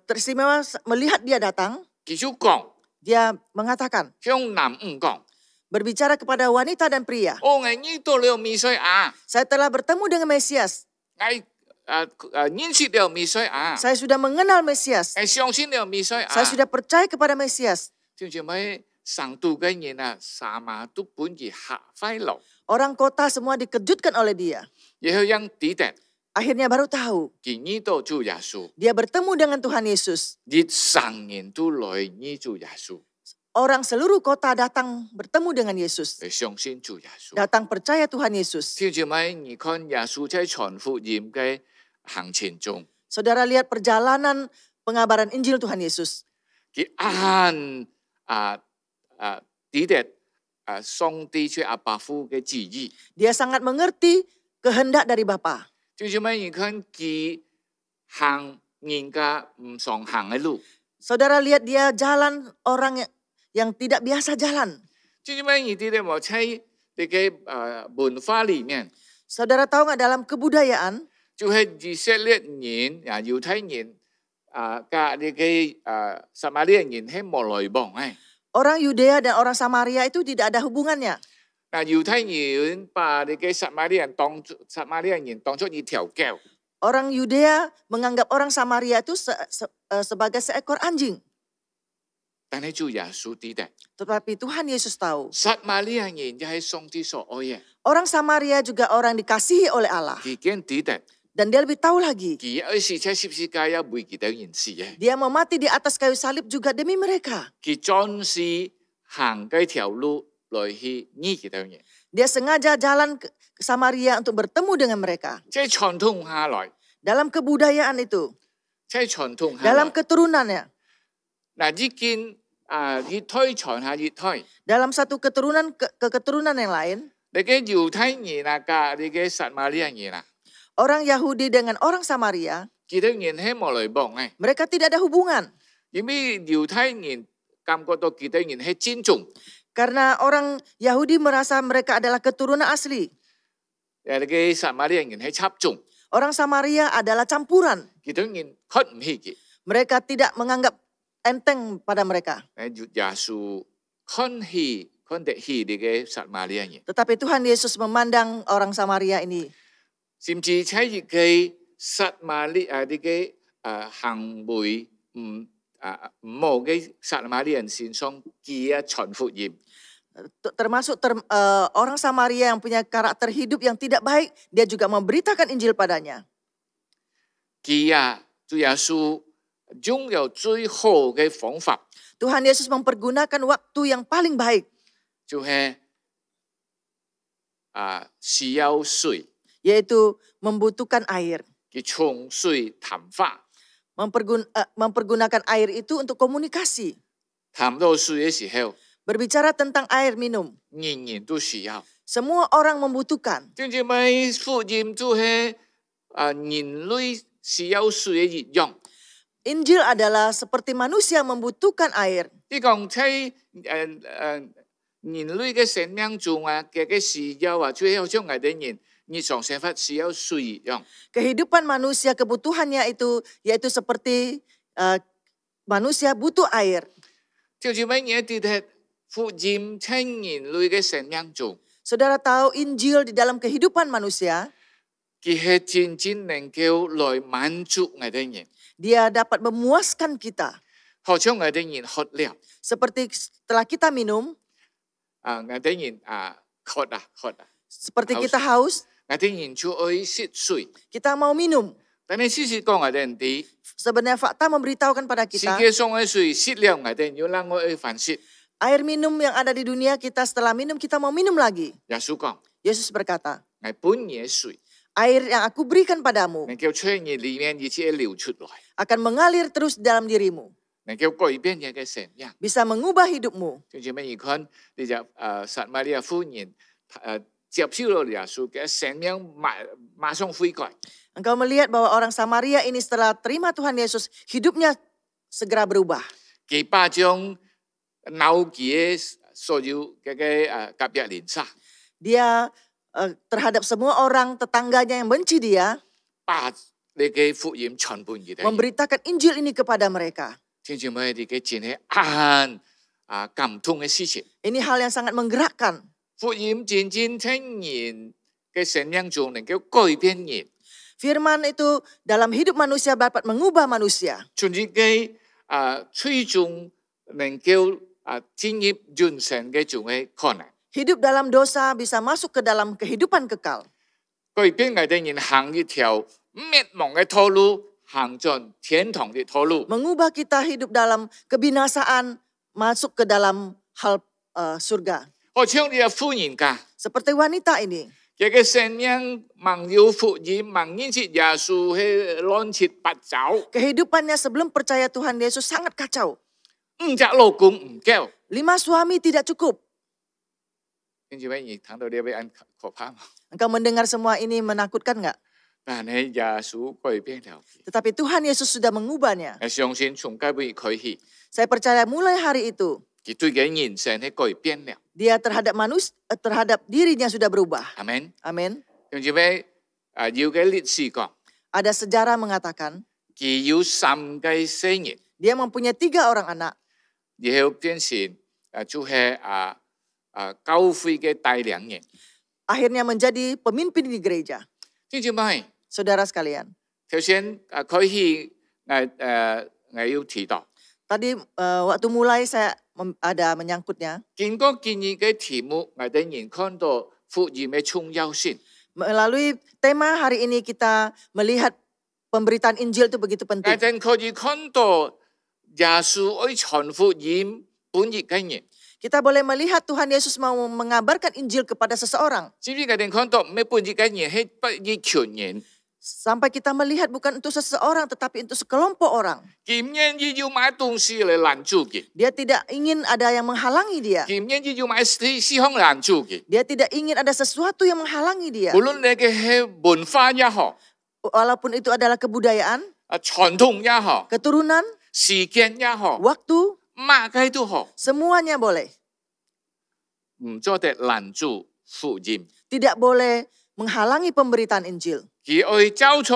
B: Teristimewa melihat dia datang,
E: 佢就講，
B: dia mengatakan,
E: 向男人講，
B: berbicara kepada wanita dan pria.
E: 我遇到了彌賽亞，
B: Saya telah bertemu dengan Mesias.
E: 我認識了彌賽亞，
B: Saya sudah mengenal Mesias.
E: 我相信了彌賽
B: Saya
E: 亞。
B: sudah percaya kepada Mesias.
E: 就做咩上到嘅人啊，撒馬都本而嚇壞了，
B: Orang kota semua dikejutkan oleh dia.
E: 然後讓抵得，
B: Akhirnya baru tahu.
E: 佢遇到主耶穌，
B: Dia bertemu dengan Tuhan Yesus.
E: 日常人都來遇主耶穌，
B: Orang seluruh kota datang bertemu dengan Yesus.
E: 嚟相信主耶穌。
B: Datang percaya Tuhan Yesus.
E: 聽住咪，你看耶穌在傳福音嘅行程中，
B: Saudara lihat perjalanan pengabaran Injil Tuhan Yesus.
E: 佢按抵得上帝出阿爸父嘅旨意。
B: Dia sangat mengerti kehendak dari Bapa.
E: 聽住咪，你看佢行人家唔常行嘅路。
B: Saudara lihat dia jalan orang yang tidak biasa jalan.
E: 聽住咪，你哋冇喺你嘅文化裡面，
B: Saudara tahu nggak dalam kebudayaan,
E: 就係以色列人猶太人加你嘅撒瑪利亞人係冇來往嘅。
B: orang Yudea dan orang Samaria itu tidak ada hubungannya.
E: 嗱，猶太人把你嘅撒瑪利亞人當作一條狗。
B: Orang Yudea menganggap orang Samaria itu sebagai seekor anjing.
E: 但係主耶穌知道，
B: Tetapi Tuhan Yesus tahu.
E: 撒瑪利亞人就係上帝所愛嘅，
B: Orang Samaria juga orang dikasihi oleh Allah.
E: 佢更知道，
B: Dan dia lebih tahu lagi.
E: 佢愛是在十字架為佢哋人死嘅，
B: Dia mau mati di atas kayu salib juga demi mereka.
E: 佢專是行嗰條路來去醫佢哋人。
B: Dia sengaja jalan ke Samaria untuk bertemu dengan mereka.
E: 即係傳統下來，
B: Dalam kebudayaan itu,
E: 即係傳統下
B: dalam
E: 來。
B: keturunannya,
E: 嗱，呢件熱胎傳下熱胎，
B: dalam satu keturunan ke keturunan yang lain,
E: 你嘅猶太人啊，加你嘅撒瑪利亞人啊，
B: Orang Yahudi dengan orang Samaria,
E: 佢哋人係冇來往嘅，
B: mereka tidak ada hubungan.
E: 因為猶太人感覺到佢哋人係尊重，
B: Karena orang Yahudi merasa mereka adalah keturunan asli.
E: 你嘅撒瑪利亞人係插眾，
B: Orang Samaria adalah campuran.
E: 佢哋人看唔起嘅。
B: Mereka tidak menganggap enteng pada mereka.
E: 耶穌看得起你嘅撒瑪利亞人，
B: Tetapi Tuhan Yesus memandang orang Samaria ini.
E: 甚至喺佢嘅撒瑪利亞啲嘅行為唔冇嘅撒瑪利亞人身上記啊傳福音。
B: Termasuk orang Samaria yang punya karakter hidup yang tidak baik, dia juga memberitakan Injil padanya.
E: 佢啊，主耶穌擁有最好嘅方法，
B: Tuhan Yesus mempergunakan waktu yang paling baik,
E: 就係需要水，
B: yaitu membutuhkan air.
E: 佢從水談話，
B: Mempergunakan air itu untuk komunikasi.
E: 談到水嘅時候，
B: Berbicara tentang air minum.
E: 人人都需要。
B: Semua orang membutuhkan.
E: 正正咪福音就係人類需要水嘅一樣。
B: Injil adalah seperti manusia membutuhkan air.
E: 你講喺人類嘅生命中啊嘅需要啊，就係好似我哋人日常生活需要水一樣。
B: Kehidupan manusia kebutuhannya itu yaitu seperti manusia butuh air.
E: 就似乜嘢啲係福音喺人類嘅生命中，
B: Saudara tahu Injil di dalam kehidupan manusia,
E: 佢係真正能夠來滿足我哋人。
B: dia dapat memuaskan kita.
E: 好似我哋人喝了，
B: Seperti setelah kita minum,
E: 我哋人喝啊，
B: seperti
E: Haus.
B: kita haus,
E: 我哋人就愛食水。
B: kita mau minum.
E: 但係事實講我哋人哋，
B: Sebenarnya fakta memberitahukan pada
E: 世
B: kita,
E: 界上嘅水食了我哋要讓我去飯食。
B: air minum yang ada di dunia kita setelah minum kita mau minum lagi.
E: 耶穌講：
B: Yesus berkata,
E: 我本嘢水，
B: air yang aku berikan padamu
E: 能夠從你裡面一切流出來，
B: akan mengalir terus di dalam dirimu,
E: 能夠改變你嘅生命。
B: bisa mengubah hidupmu.
E: 就似乜嘢看，你就撒瑪利亞婦人接受了耶穌嘅生命馬上悔改。
B: Engkau melihat bahwa orang Samaria ini setelah terima Tuhan Yesus, hidupnya segera berubah.
E: 佢把將鬧嘅所有嘅甲日連殺，
B: Dia terhadap semua orang tetangganya yang benci dia,
E: 把你嘅福音傳俾佢哋。
B: memberitakan Injil ini kepada mereka.
E: 聽住乜嘢嘅真係感動嘅事情。
B: Ini hal yang sangat menggerakkan.
E: 福音真正喺人嘅生命中能夠改變人，
B: Firman itu dalam hidup manusia dapat mengubah manusia.
E: 從而嘅最終能夠進入人生嘅種嘅可能。
B: Hidup dalam dosa bisa masuk ke dalam kehidupan kekal.
E: 改變我哋人行一條滅亡嘅道路，行進天堂嘅道路。
B: Mengubah kita hidup dalam kebinasaan, masuk ke dalam hal surga.
E: 好似你嘅婦人家，
B: Seperti wanita ini.
E: 佢嘅生命盲有福音，盲認識耶穌係亂七八糟，
B: Kehidupannya sebelum percaya Tuhan Yesus sangat kacau.
E: 五隻老公唔夠。
B: 5 suami tidak cukup.
E: 跟住乜嘢睇到呢位人可怕嘛？
B: Engkau mendengar semua ini menakutkan nggak?
E: 但係耶穌改變了佢。
B: Tetapi Tuhan Yesus sudah mengubahnya.
E: 我相信從今日開始，
B: Saya percaya mulai hari itu,
E: 佢對嘅人生係改變了。
B: dia terhadap dirinya sudah berubah.
E: 阿門。
B: Amin.
E: 跟住咩？要嘅歷史講，
B: Ada sejarah mengatakan,
E: 佢有3個生日，
B: dia mempunyai 3 orang anak.
E: 然後變成就係教會嘅帶領人。
B: Akhirnya menjadi pemimpin di gereja.
E: 跟住咪
B: Saudara sekalian,
E: 頭先開始我要提到，
B: tadi waktu mulai saya ada menyangkutnya.
E: 經過今日嘅題目，我哋人看到福音嘅重要性。
B: Melalui tema hari ini kita melihat pemberitaan Injil itu begitu
E: 我
B: penting.
E: 哋可以看到耶穌愛傳福音本意嘅人。
B: Kita boleh melihat Tuhan Yesus mau mengabarkan Injil kepada seseorang.
E: 至於我哋看到咩本意嘅人係不義權人，
B: Sampai kita melihat bukan untuk seseorang tetapi untuk sekelompok orang.
E: 佢唔願意要買東西嚟攔住佢，
B: Dia tidak ingin ada yang menghalangi dia.
E: 佢唔願意要買思想攔住佢。
B: Dia tidak ingin ada sesuatu yang menghalangi dia.
E: 無論你嘅係文化也好，
B: Walaupun itu adalah kebudayaan,
E: 傳統也好，
B: keturunan,
E: 時間也好，
B: waktu,
E: 乜嘢都好，
B: semuanya boleh.
E: 唔做得攔住福音。
B: Tidak boleh menghalangi pemberitaan Injil.
E: 佢愛照出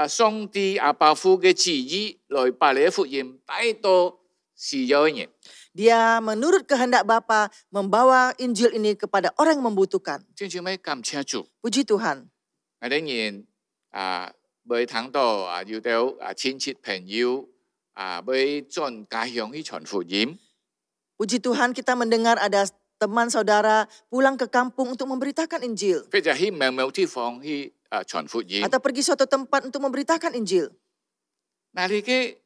E: 上帝阿爸父嘅旨意來把你福音帶到需要嘅人。
B: Dia menurut kehendak Bapa membawa Injil ini kepada orang yang membutuhkan.
E: 正正咩感謝主，
B: Puji Tuhan.
E: 我哋人未聽到要到親戚朋友未進家鄉去傳福音，
B: Puji Tuhan kita mendengar ada teman saudara pulang ke kampung untuk memberitakan Injil.
E: 或者去某地方去傳福音。
B: Atau pergi suatu tempat untuk memberitakan Injil.
E: 嗱，你嘅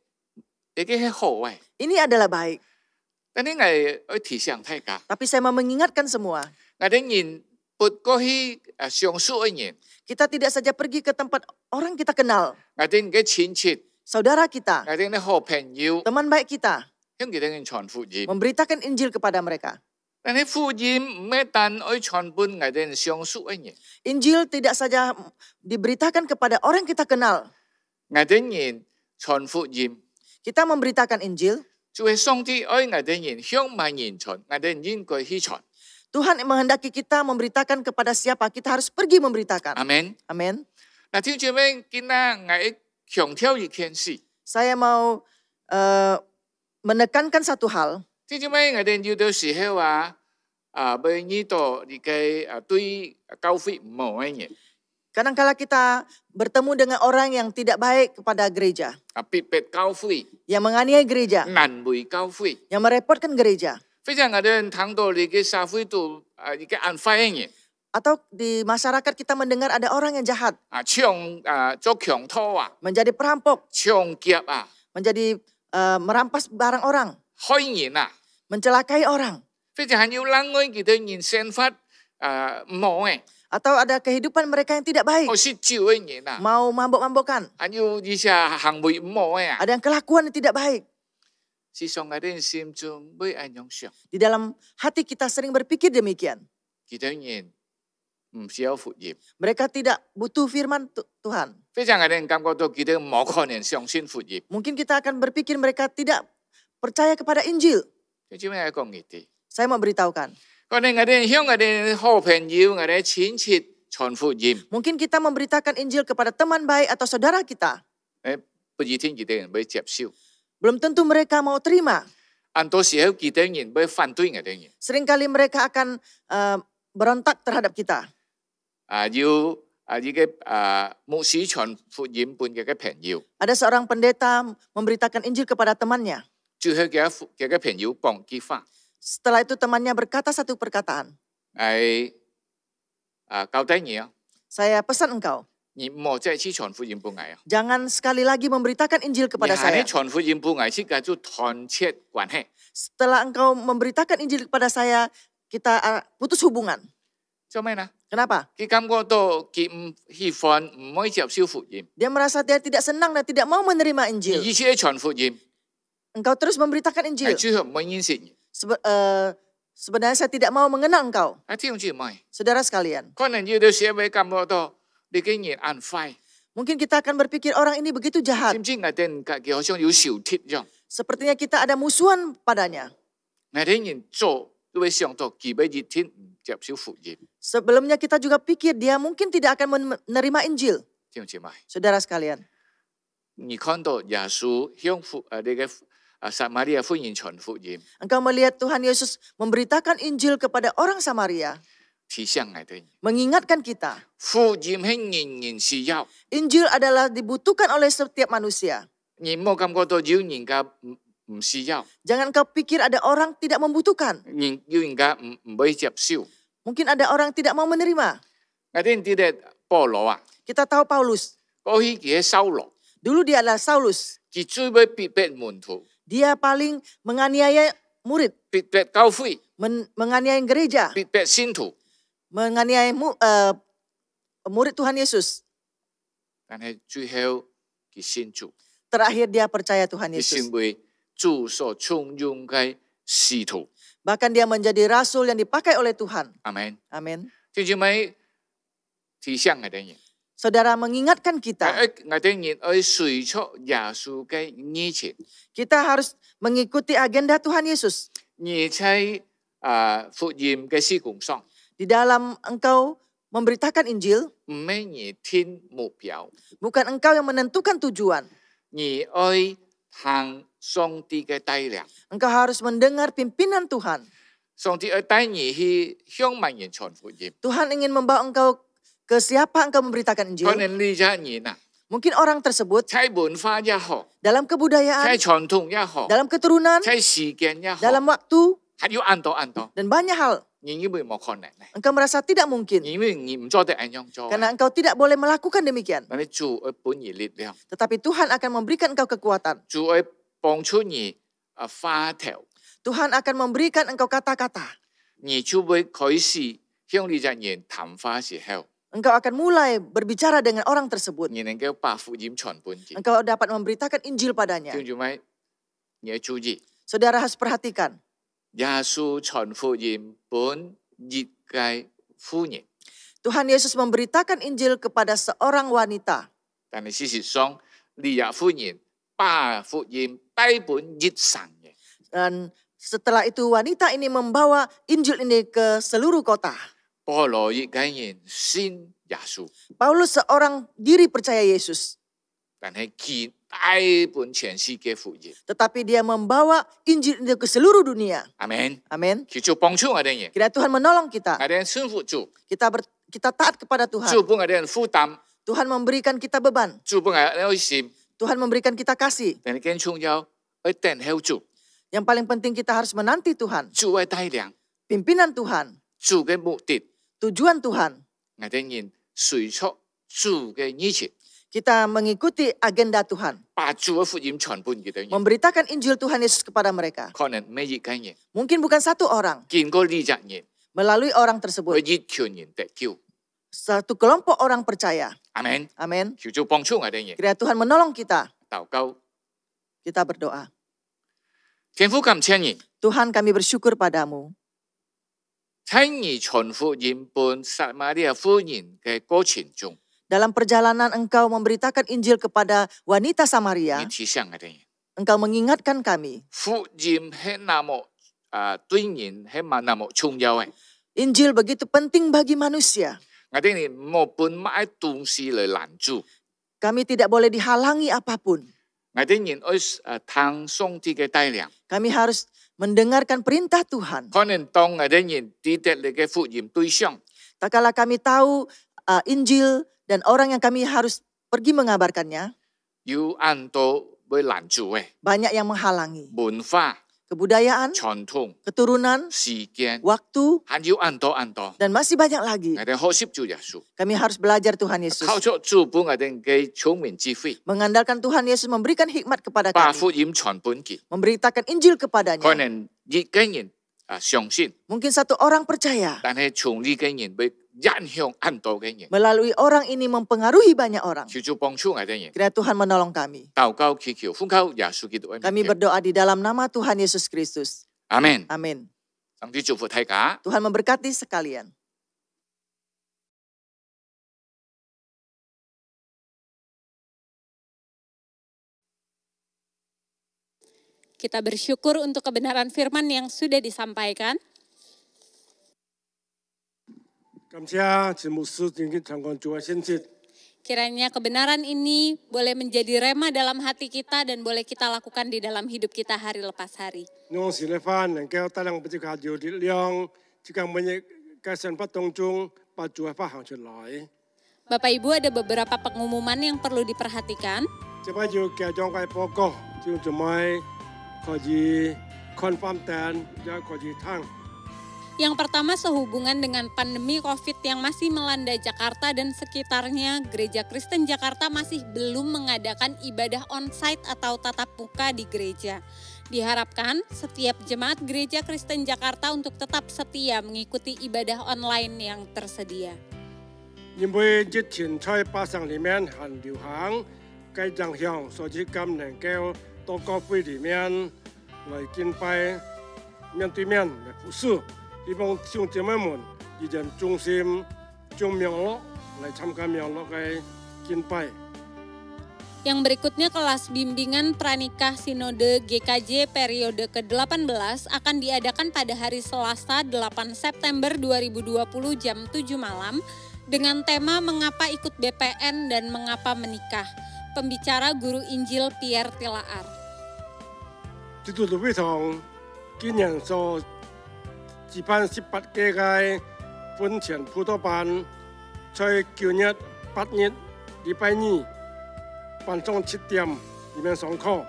E: 係好嘅，
B: Ini adalah baik.
E: 但係我提醒大家，
B: Tapi saya mau mengingatkan semua.
E: 我哋人不過去上述嘅人，
B: Kita tidak saja pergi ke tempat orang kita kenal.
E: 我哋嘅親戚，
B: Saudara kita,
E: 我哋嘅好朋友，
B: teman baik kita.
E: 向佢哋傳福音。
B: Memberitakan Injil kepada mereka.
E: 但係福音唔係單愛傳俾我哋上述嘅人，
B: Injil tidak saja diberitakan kepada orang kita kenal.
E: 我哋人傳福音，
B: Kita memberitakan Injil.
E: 就係上帝愛我哋人向萬人傳，我哋應該去傳。
B: Tuhan menghendaki kita memberitakan kepada siapa, kita harus pergi memberitakan.
E: 阿門。
B: Amin.
E: 嗱，聽住咩？今日我強調一件事，
B: Saya mau menekankan satu hal.
E: 聽住咩？我哋要到時候俾呢度你嘅對教會唔好嘅人，
B: Kadangkala kita bertemu dengan orang yang tidak baik kepada gereja,
E: 逼迫教會、
B: yang menganiaya gereja,
E: 難為教會。
B: yang merepotkan gereja.
E: 非常我哋睇到你嘅社會度你嘅安徽嘅人，
B: Atau di masyarakat kita mendengar ada orang yang jahat,
E: 做強盜
B: menjadi perampok,
E: 搶劫
B: menjadi merampas barang orang,
E: 害人
B: mencelakai orang.
E: 非常要冷愛佢哋人生活唔好嘅，
B: Atau ada kehidupan mereka yang tidak baik,
E: 好似招嘅人
B: mau mabok-mabokan.
E: 要呢些行為唔好嘅
B: Ada yang kelakuan yang tidak baik.
E: 事實上我哋心中會咁樣想，
B: Di dalam hati kita sering berpikir demikian.
E: 佢哋人唔需要福音，
B: Mereka tidak butuh firman Tuhan.
E: 非常我哋感覺到佢哋冇可能相信福音。
B: Mungkin kita akan berpikir mereka tidak percaya kepada Injil.
E: 你知咩講呢啲？
B: Saya mau beritahukan.
E: 我哋向我哋好朋友、我哋親戚傳福音，
B: Mungkin kita memberitakan Injil kepada teman baik atau saudara kita.
E: 不一定佢哋人會接受。
B: Belum tentu mereka mau terima.
E: 很多時候佢哋人會反對我哋人。
B: Seringkali mereka akan berontak terhadap kita.
E: 要呢個牧師傳福音俾佢嘅朋友，
B: Ada seorang pendeta memberitakan Injil kepada temannya.
E: 最後佢嘅朋友講句話，
B: Setelah itu temannya berkata satu perkataan.
E: 交代你啊，
B: Saya pesan engkau,
E: 你唔好再次傳福音俾我啊！
B: jangan sekali lagi memberitakan Injil
E: 你
B: kepada
E: 係
B: saya.
E: 傳福音俾我，是叫做斷切關係。
B: Setelah engkau memberitakan Injil kepada saya, kita putus hubungan.
E: 做咩呢？
B: Kenapa?
E: 佢感覺到佢唔喜歡，唔可以接受福音，
B: Dia merasa dia tidak senang dan tidak mau menerima
E: 你
B: Injil.
E: 意思係傳福音，
B: Engkau terus memberitakan
E: 係
B: Injil.
E: 最後唔可以認識你。
B: Sebenarnya saya tidak mau mengenal engkau.
E: 弟兄姊妹，
B: Saudara sekalian,
E: 可能有啲社會感覺到你嘅人安壞，
B: mungkin kita akan berpikir orang ini begitu jahat.
E: 甚至我哋佢好像有仇敵咁。
B: Sepertinya kita ada musuhan padanya.
E: 我哋人做都會想到佢俾一天唔接受福音。
B: Sebelumnya kita juga pikir dia mungkin tidak akan menerima Injil.
E: 弟兄姊妹，
B: Saudara sekalian,
E: 你看到耶穌向呢個撒瑪利亞婦人傳福音，
B: engkau melihat Tuhan Yesus memberitakan Injil kepada orang Samaria,
E: 提醒我哋，
B: mengingatkan kita.
E: 福音係人人需要。
B: Injil adalah dibutuhkan oleh setiap manusia.
E: 你冇感覺到有人家唔需要，
B: Jangan kau pikir ada orang tidak membutuhkan.
E: 有人家唔會接受。
B: Mungkin ada orang tidak mau menerima.
E: 我哋知道保羅
B: Kita tahu Paulus.
E: 過去佢係掃羅，
B: Dulu dia adalah Saulus.
E: 佢最會逼迫門徒，
B: Dia paling menganiaya murid,
E: 逼迫教會，
B: menganiaya gereja,
E: 逼迫信徒。
B: menganiaya murid Tuhan Yesus.
E: 但係最後佢信主，
B: Terakhir dia percaya Tuhan
E: 佢
B: Yesus.
E: 成為主所重用嘅使徒。
B: Bahkan dia menjadi rasul yang dipakai oleh Tuhan.
E: 阿門。
B: Amin.
E: 弟兄姊妹，提醒我哋人，
B: Saudara mengingatkan
E: 我
B: kita,
E: 哋人要隨出耶穌嘅意志，
B: kita harus mengikuti agenda Tuhan Yesus.
E: 而喺福音嘅事工上，
B: Di dalam engkau memberitakan Injil,
E: 唔係而天目標，
B: bukan engkau yang menentukan tujuan.
E: 而愛行上帝嘅帶領。
B: Engkau harus mendengar pimpinan Tuhan.
E: 上帝要帶你去向萬人傳福音，
B: Tuhan ingin membawa engkau ke siapa engkau memberitakan
E: 可
B: Injil.
E: 能呢家人啊，
B: Mungkin orang tersebut
E: 喺文化也好，
B: dalam
E: 喺
B: kebudayaan,
E: 傳統也好，
B: dalam keturunan,
E: 喺時間也好，
B: dalam waktu,
E: 還有按多，
B: dan banyak hal.
E: 你以為冇可能咧？
B: Engkau merasa tidak mungkin
E: 因為你唔做得咁樣做，
B: karena engkau tidak boleh melakukan demikian.
E: 但係主會本而力量，
B: Tetapi Tuhan akan memberikan engkau kekuatan.
E: 主會幫助你發條，
B: Tuhan akan memberikan engkau kata-kata.
E: 你就會開始向呢隻人談話時候，
B: Engkau akan mulai berbicara dengan orang tersebut.
E: 你能夠把福音傳本嘅。
B: Engkau dapat memberitakan Injil padanya.
E: 聽住咪？你要注意，
B: Saudara harus perhatikan.
E: 耶穌傳福音本熱嘅婦人，
B: Tuhan Yesus memberitakan Injil kepada seorang wanita.
E: 但係事實上，呢日婦人把福音帶本熱神嘅。
B: Dan setelah itu wanita ini membawa Injil ini ke seluruh kota.
E: 保羅一個人信耶穌，
B: Paulus seorang diri percaya Yesus.
E: 但係佢帶本全世界福音。
B: Tetapi dia membawa Injil ini ke seluruh dunia.
E: 阿門。
B: Amin.
E: 佢就幫助我哋人，
B: Kiranya Tuhan menolong
E: 我
B: kita.
E: 哋順服主，
B: Kita taat kepada Tuhan.
E: 主幫我哋負擔，
B: Tuhan memberikan kita beban.
E: 主幫我哋愛心，
B: Tuhan memberikan kita kasih.
E: 但係更重要，要等候主，
B: Yang paling penting kita harus menanti Tuhan.
E: 主嘅帶領，
B: Pimpinan Tuhan.
E: 主嘅目的，
B: Tujuan Tuhan.
E: 我哋人隨出主嘅意志，
B: Kita mengikuti agenda Tuhan.
E: 把主嘅福音傳本給人。
B: Memberitakan Injil Tuhan Yesus kepada mereka.
E: 可能每一個人
B: Mungkin bukan satu orang.
E: 見過呢隻人，
B: Melalui orang
E: 會
B: tersebut.
E: 一群人得救。
B: Satu kelompok orang percaya.
E: 阿門。
B: Amin.
E: 佢就幫助我哋人，
B: Kiranya Tuhan menolong kita.
E: 禱告。
B: Kita berdoa.
E: 天父感謝你，
B: Tuhan kami bersyukur padamu.
E: 喺你傳福音本撒瑪利亞婦人嘅過程中，
B: Dalam perjalanan engkau memberitakan Injil kepada wanita
E: 你
B: Samaria.
E: 提醒我哋人，
B: Engkau mengingatkan kami.
E: 福音係那麼對人係那麼重要嘅。
B: Injil begitu penting bagi manusia.
E: 我哋人冇本買東西嚟攔住，
B: Kami tidak boleh dihalangi apapun.
E: 我哋人要聽上帝嘅帶領。
B: Kami harus mendengarkan perintah Tuhan.
E: 可能當我哋人知得你嘅福音對象，
B: Tak kala kami tahu Injil dan orang yang kami harus pergi mengabarkannya,
E: 有按到會攔住嘅
B: banyak yang menghalangi.
E: 文化、
B: Kebudayaan,
E: 傳統、
B: keturunan,
E: 時間，
B: waktu,
E: 還有按到，
B: dan masih banyak lagi.
E: 我哋學習主耶穌，
B: Kami harus belajar Tuhan Yesus.
E: 靠着主本我哋嘅聰明智慧，
B: Mengandalkan Tuhan Yesus memberikan hikmat kepada
E: 把
B: kami.
E: 福音傳本給。
B: Memberitakan Injil
E: 可
B: kepadanya.
E: 能一個人相信，
B: Mungkin satu orang percaya.
E: 但係從呢個人會影響按到嘅人，
B: Melalui orang ini mempengaruhi banyak orang.
E: 佢就幫助我哋人。
B: Kiranya Tuhan menolong kami.
E: 禱告祈求，奉靠耶穌基督嘅
B: Kami
E: 名。
B: berdoa di dalam nama Tuhan Yesus Kristus.
E: 阿門。
B: Amin.
E: 上帝祝福大家。
B: Tuhan memberkati sekalian.
C: Kita bersyukur untuk kebenaran firman yang sudah disampaikan.
D: 感謝節牧師今日長講主嘅信息，
C: Kiranya kebenaran ini boleh menjadi rema dalam hati kita dan boleh kita lakukan di dalam hidup kita hari lepas hari.
D: 我是嚟翻能夠帶領不只靠有力量，只靠每日嘅生活當中把主嘅發行出來。
C: Bapak Ibu, ada beberapa pengumuman yang perlu diperhatikan.
D: 這擺要繼續嘅報告，就做咩可以 confirm 單，也可以聽。
C: Yang pertama sehubungan dengan pandemi COVID yang masih melanda Jakarta dan sekitarnya, Gereja Kristen Jakarta masih belum mengadakan ibadah onsite atau tatap muka di gereja. Diharapkan setiap jemaat Gereja Kristen Jakarta untuk tetap setia mengikuti ibadah online yang tersedia.
D: 因为疫情在巴上里面很流行，该影响，所以今能够到教会里面来敬拜，面对面来服侍，希望弟兄姐妹们以人中心将明乐来参加明乐嘅敬拜。
C: Yang berikutnya kelas bimbingan pranikah Sinode GKJ periode ke-18 akan diadakan pada hari Selasa 8 September 2020 jam 7 malam dengan tema Mengapa ikut BPN dan Mengapa menikah. Pembicara Guru Injil Pierre Tilaar.
D: 基督徒會堂今年所舉辦18屆嘅婚前輔導班，在9月8日禮拜二。 晚上7點裡面上課，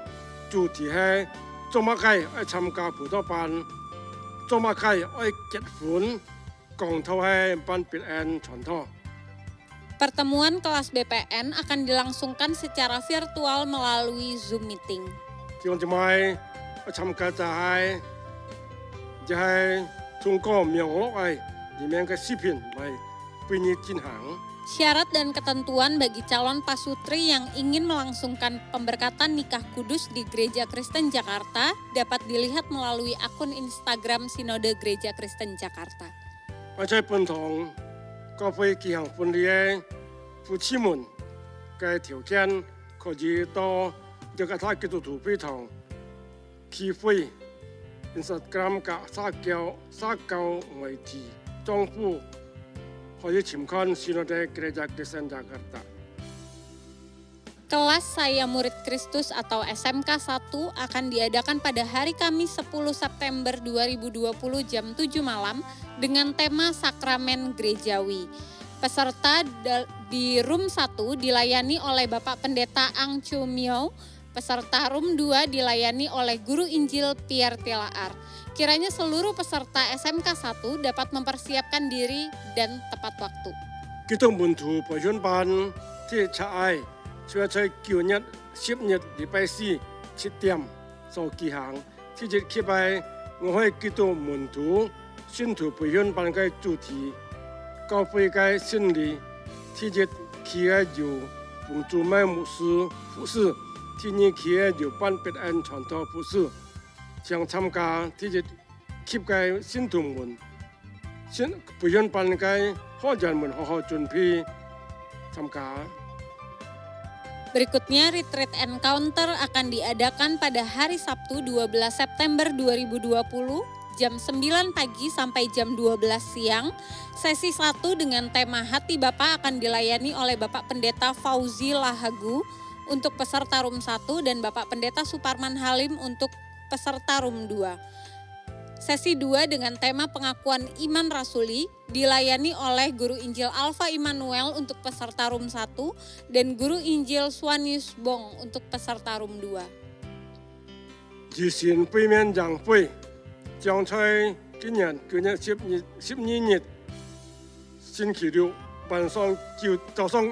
D: 主題係做乜嘢愛參加輔導班，做乜嘢愛結婚，講頭係班別人傳統。
C: Pertemuan kelas BPN akan dilangsungkan secara virtual melalui Zoom meeting.
D: 弟兄姊妹，愛參加就係通過明樂嘅裡面嘅視頻嚟俾你進行。
C: Syarat dan ketentuan bagi calon pasutri yang ingin melangsungkan pemberkatan nikah kudus di Gereja Kristen Jakarta dapat dilihat melalui akun Instagram Sinode Gereja Kristen Jakarta.
D: 我在本堂教會舉行婚禮嘅夫妻們嘅條件，可以到雅加達基督徒會堂聚會 Instagram 嘅社交媒體賬戶。 可以參觀 Sinode Gereja Kristen Jakarta.
C: Kelas Saya Murid Kristus atau SMK 1 akan diadakan pada hari Kamis 10 September 2020 jam 7 malam dengan tema Sakramen Gerejawi. Peserta di Room 1 dilayani oleh Bapak Pendeta Ang Chu Miao, peserta Room 2 dilayani oleh Guru Injil Pierre Tilaar. Kiranya seluruh peserta SMK 1 dapat mempersiapkan diri dan tepat waktu.
D: Kita muntu培訓班ที่ชายช่วยใช้9日10日禮拜4 7點所舉行，ที่จะคิดไป我喺基督門徒信徒培訓班嘅主題，教會嘅真理，ที่จะ企喺由奉主麥牧師服侍，ที่นี่企喺由班別人傳道服侍。 想參加ที่จะคิด嘅信徒們，培訓班嘅學員們好好準備參加。
C: Berikutnya Retreat Encounter akan diadakan pada hari Sabtu 12 September 2020 jam 9 pagi sampai jam 12 siang. Sesi 1 dengan tema Hati Bapa akan dilayani oleh Bapak Pendeta Fauzi Lahagu untuk peserta Room 1 dan Bapak Pendeta Suparman Halim untuk peserta Room 2. Sesi 2 dengan tema pengakuan iman rasuli dilayani oleh Guru Injil Alfa Immanuel untuk peserta Room 1 dan Guru Injil Suanius Bong untuk peserta Room 2.
D: 自善背面讓會將在今年9月12日星期六晚上早上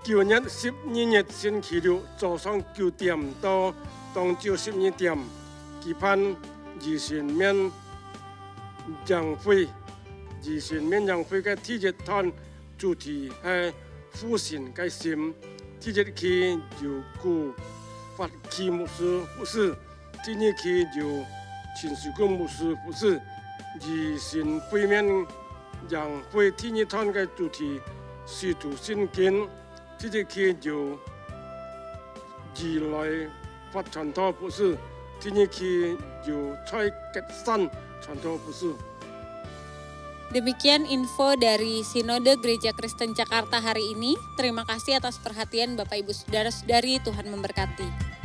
D: 9月12日星期六早上9點到 當朝12點舉辦自善面讓會，自善面讓會嘅第一堂主題係父神嘅心，第一期由顧法基牧師服侍，第二期由陳樹公牧師服侍。自善背面讓會第二堂嘅主題使徒信經，第一期由自來 發傳道服侍，第二期由蔡吉山傳道服侍。
C: Demikian info dari Sinode Gereja Kristen Jakarta hari ini. Terima kasih atas perhatian Bapak Ibu Saudara-saudari, Tuhan memberkati.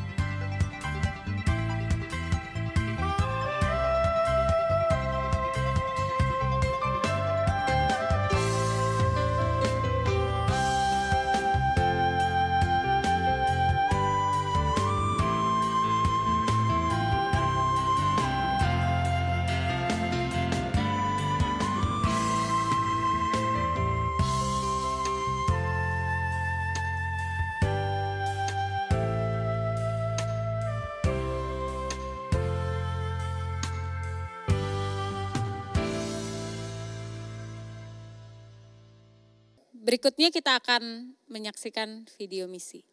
C: Berikutnya kita akan menyaksikan video misi.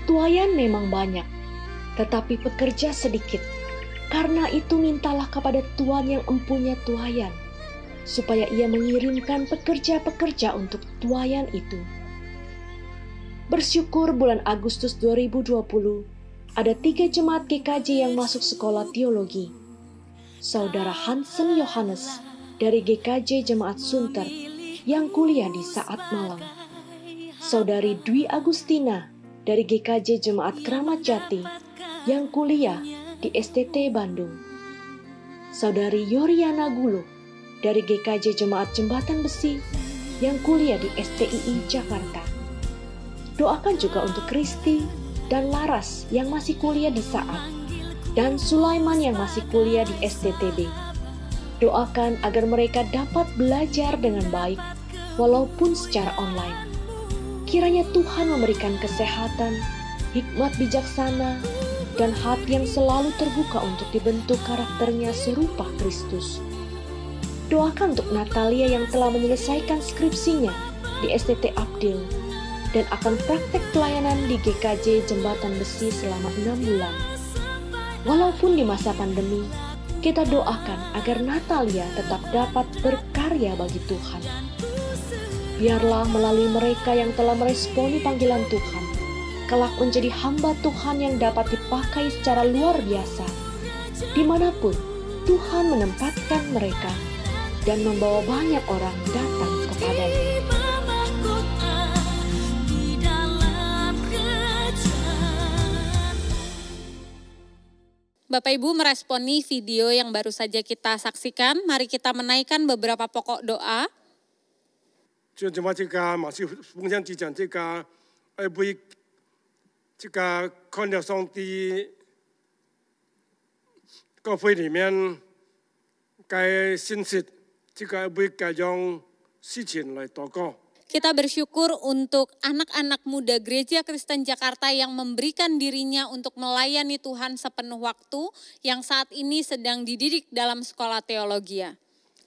F: Tuaian memang banyak, tetapi pekerja sedikit. Karena itu mintalah kepada Tuhan yang empunya tuaian, supaya Ia mengirimkan pekerja-pekerja untuk tuaian itu. Bersyukur bulan Agustus 2020, ada 3 jemaat GKJ yang masuk sekolah teologi. Saudara Hansen Yohanes dari GKJ Jemaat Sunter yang kuliah di Saat Malang. Saudari Dwi Agustina dari GKJ Jemaat Kramat Jati yang kuliah di STT Bandung. Saudari Yoriana Gulo dari GKJ Jemaat Jembatan Besi yang kuliah di STII Jakarta. Doakan juga untuk Kristi dan Laras yang masih kuliah di Saat dan Sulaiman yang masih kuliah di STTB. Doakan agar mereka dapat belajar dengan baik walaupun secara online. Kiranya Tuhan memberikan kesehatan, hikmat bijaksana, dan hati yang selalu terbuka untuk dibentuk karakternya serupa Kristus. Doakan untuk Natalia yang telah menyelesaikan skripsinya di STT Abdil dan akan praktek pelayanan di GKJ Jembatan Besi selama 6 bulan. Walaupun di masa pandemi, kita doakan agar Natalia tetap dapat berkarya bagi Tuhan. Biarlah melalui mereka yang telah meresponi panggilan Tuhan, kelak menjadi hamba Tuhan yang dapat dipakai secara luar biasa, dimanapun Tuhan menempatkan mereka dan membawa banyak orang datang kepadanya.
C: Bapak Ibu meresponi video yang baru saja kita saksikan, mari kita menaikkan beberapa pokok doa.
D: 就这么这个马戏奉献之前这个，为这个看了上帝教会里面该信息，这个为该样事情来祷告。
C: Kita bersyukur untuk anak-anak muda Gereja Kristen Jakarta yang memberikan dirinya untuk melayani Tuhan sepenuh waktu, yang saat ini sedang dididik dalam sekolah teologi.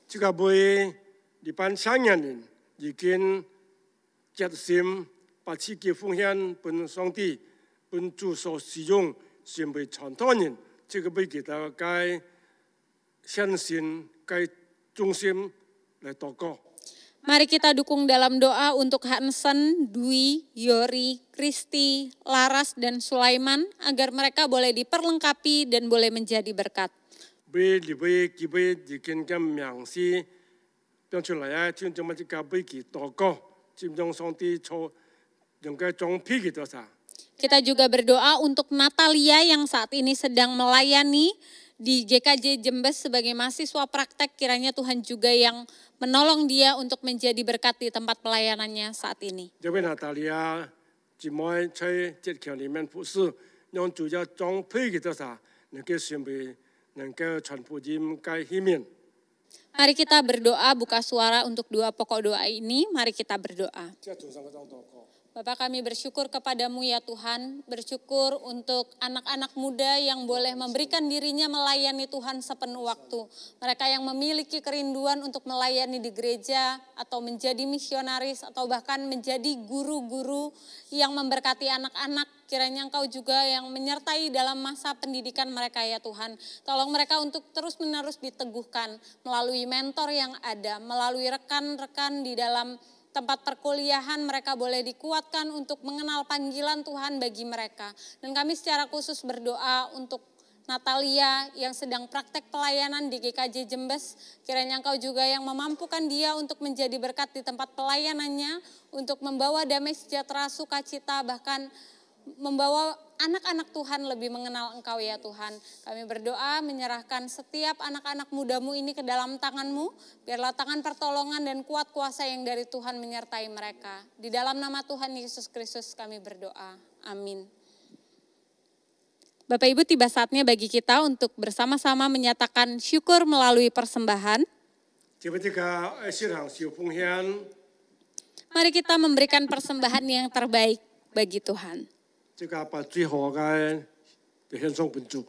D: 这个为一般青年人已经决心把自己奉献本上帝、本主所使用，成为传道人。这个为给他该相信、该忠心来祷告。
C: Mari kita dukung dalam doa untuk Hansen, Dwi, Yori, Kristi, Laras, dan Sulaiman agar mereka boleh diperlengkapi dan boleh menjadi berkat.
D: 为里为几位已经跟明示表出来啊，就这么一个为给祷告，就让上帝做能够装批给多少。
C: Kita juga berdoa untuk Natalia yang saat ini sedang melayani di GKJ Jembes sebagai mahasiswa praktek, kiranya Tuhan juga yang menolong dia untuk menjadi berkat di tempat pelayanannya saat ini.
D: 这位娜塔莉亚姊妹在节课里面服侍，让主要装配给多少，能够成为能够传福音该里面。
C: Mari kita berdoa buka suara untuk 2 pokok doa ini, mari kita berdoa.
D: 这主上个张祷告。
C: Bapak kami bersyukur kepadamu ya Tuhan, bersyukur untuk anak-anak muda yang boleh memberikan dirinya melayani Tuhan sepenuh waktu. Mereka yang memiliki kerinduan untuk melayani di gereja atau menjadi misionaris atau bahkan menjadi guru-guru yang memberkati anak-anak. Kiranya Engkau juga yang menyertai dalam masa pendidikan mereka ya Tuhan. Tolong mereka untuk terus-menerus diteguhkan melalui mentor yang ada, melalui rekan-rekan di dalam tempat perkuliahan, mereka boleh dikuatkan untuk mengenal panggilan Tuhan bagi mereka. Dan kami secara khusus berdoa untuk Natalia yang sedang praktek pelayanan di GKJ Jembes. Kiranya Engkau juga yang memampukan dia untuk menjadi berkat di tempat pelayanannya, untuk membawa damai sejahtera, sukacita, bahkan membawa anak-anak Tuhan lebih mengenal Engkau ya Tuhan. Kami berdoa menyerahkan setiap anak-anak mudamu ini ke dalam tangan-Mu. Biarlah tangan pertolongan dan kuat kuasa yang dari Tuhan menyertai mereka. Di dalam nama Tuhan Yesus Kristus kami berdoa. Amin. Bapak Ibu, tiba saatnya bagi kita untuk bersama-sama menyatakan syukur melalui persembahan. Mari kita memberikan persembahan yang terbaik bagi Tuhan.
D: 即係把最好嘅就獻上本主。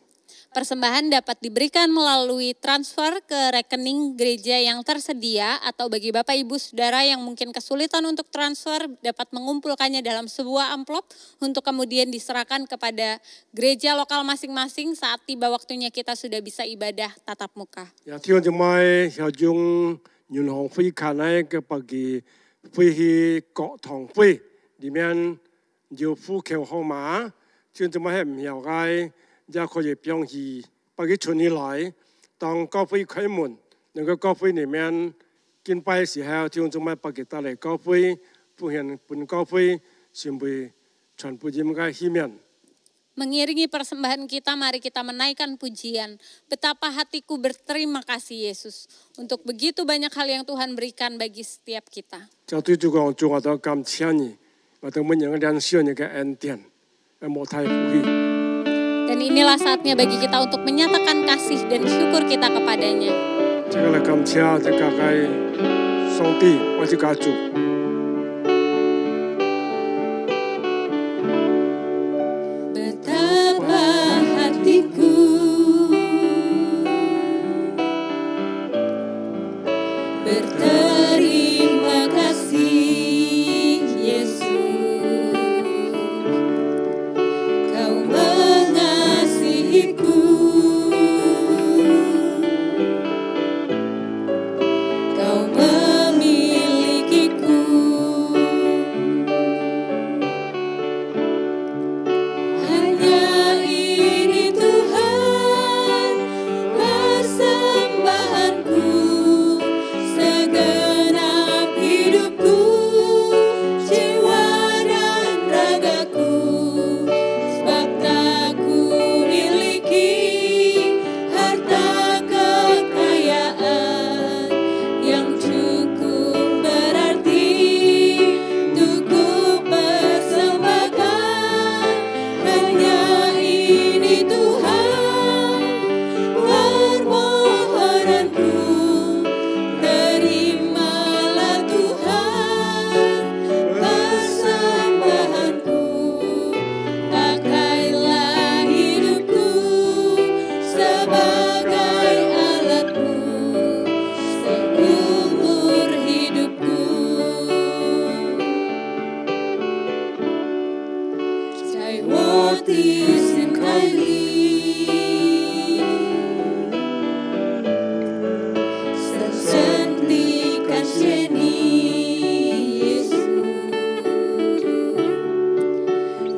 C: Persembahan dapat diberikan melalui transfer ke rekening gereja yang tersedia atau bagi Bapak Ibu Saudara yang mungkin kesulitan untuk transfer dapat mengumpulkannya dalam sebuah amplop untuk kemudian diserahkan kepada gereja lokal masing-masing saat tiba waktunya kita sudah bisa ibadah tatap muka.
D: 也聽咗咪有種銀行會看呢個bagi會去國堂會裡面有戶口號碼，聽咗咪係唔曉嘅。 也可以表示把佢存起來，當教會開門，能夠教會裡面敬拜嘅時候，就做乜把佢帶嚟教會，奉獻本教會，成為傳福音嘅器皿。
C: Mengiringi persembahan kita, mari kita menaikkan pujian. Betapa hatiku berterima kasih Yesus untuk begitu banyak hal yang Tuhan berikan bagi setiap kita.
D: 就對主講，主我都感謝你，我都每樣人需要你嘅恩典，冇太富裕。
C: Dan inilah saatnya bagi kita untuk menyatakan kasih dan syukur kita kepadanya.
D: 這個嚟感謝，這個係上帝，我是家主。
C: Betapa hatiku berterima kasih Yesus, Kau mengasihiku, Kau memilikiku. Hanya ini Tuhan persembahanku, segenap hidupku, jiwa dan ragaku, sebab tak ku miliki harta kekayaan yang cukup berarti untuk ku persembahkan. Hanya ini Tuhan permohonanku, terimalah Tuhan persembahanku, pakailah hidupku sebagai alatmu seumur hidupku. Saya sekali sentikan seni Yesus,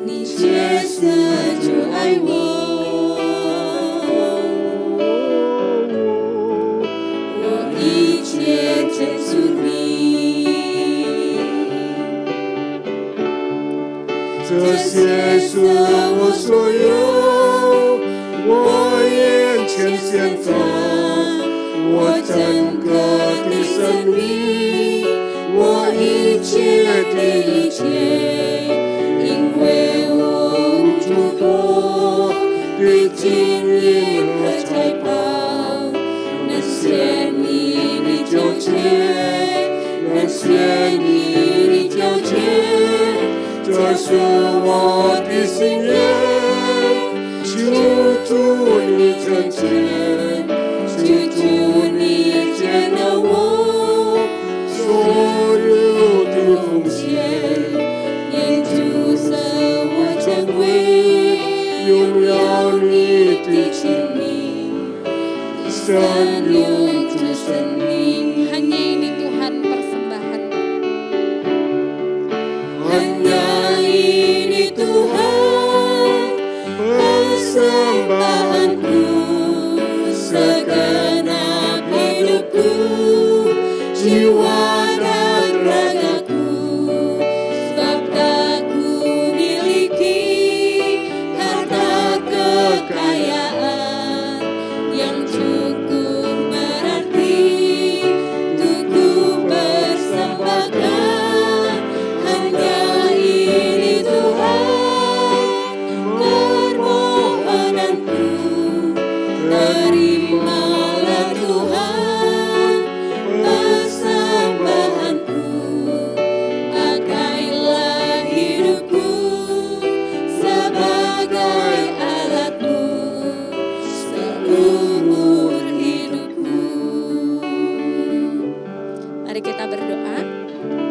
C: ni seju ai wo i chen suni.
D: 这些是我所有，我眼前现在，我整个的生命，我一切的一切，因为我无处躲的金银和财宝，那些你的纠结，那些你的纠结。 这是我的心愿，求主你成全，求主你接纳我所有的奉献，愿主使我成为荣耀你的子民，善用主生命。
C: Hanya ini Tuhan persembahan.
D: Hanya ini Tuhan persembahanku, segenap hidupku, jiwa dan ragaku, sebab tak ku miliki harta kekayaan yang cukup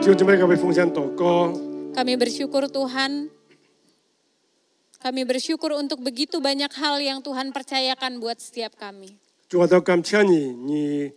D: 弟兄姊妹，可不可以奉献祷告？
C: Kami bersyukur Tuhan. Kami bersyukur untuk begitu banyak hal yang Tuhan percayakan buat setiap kami.
D: 主，我都感谢你，你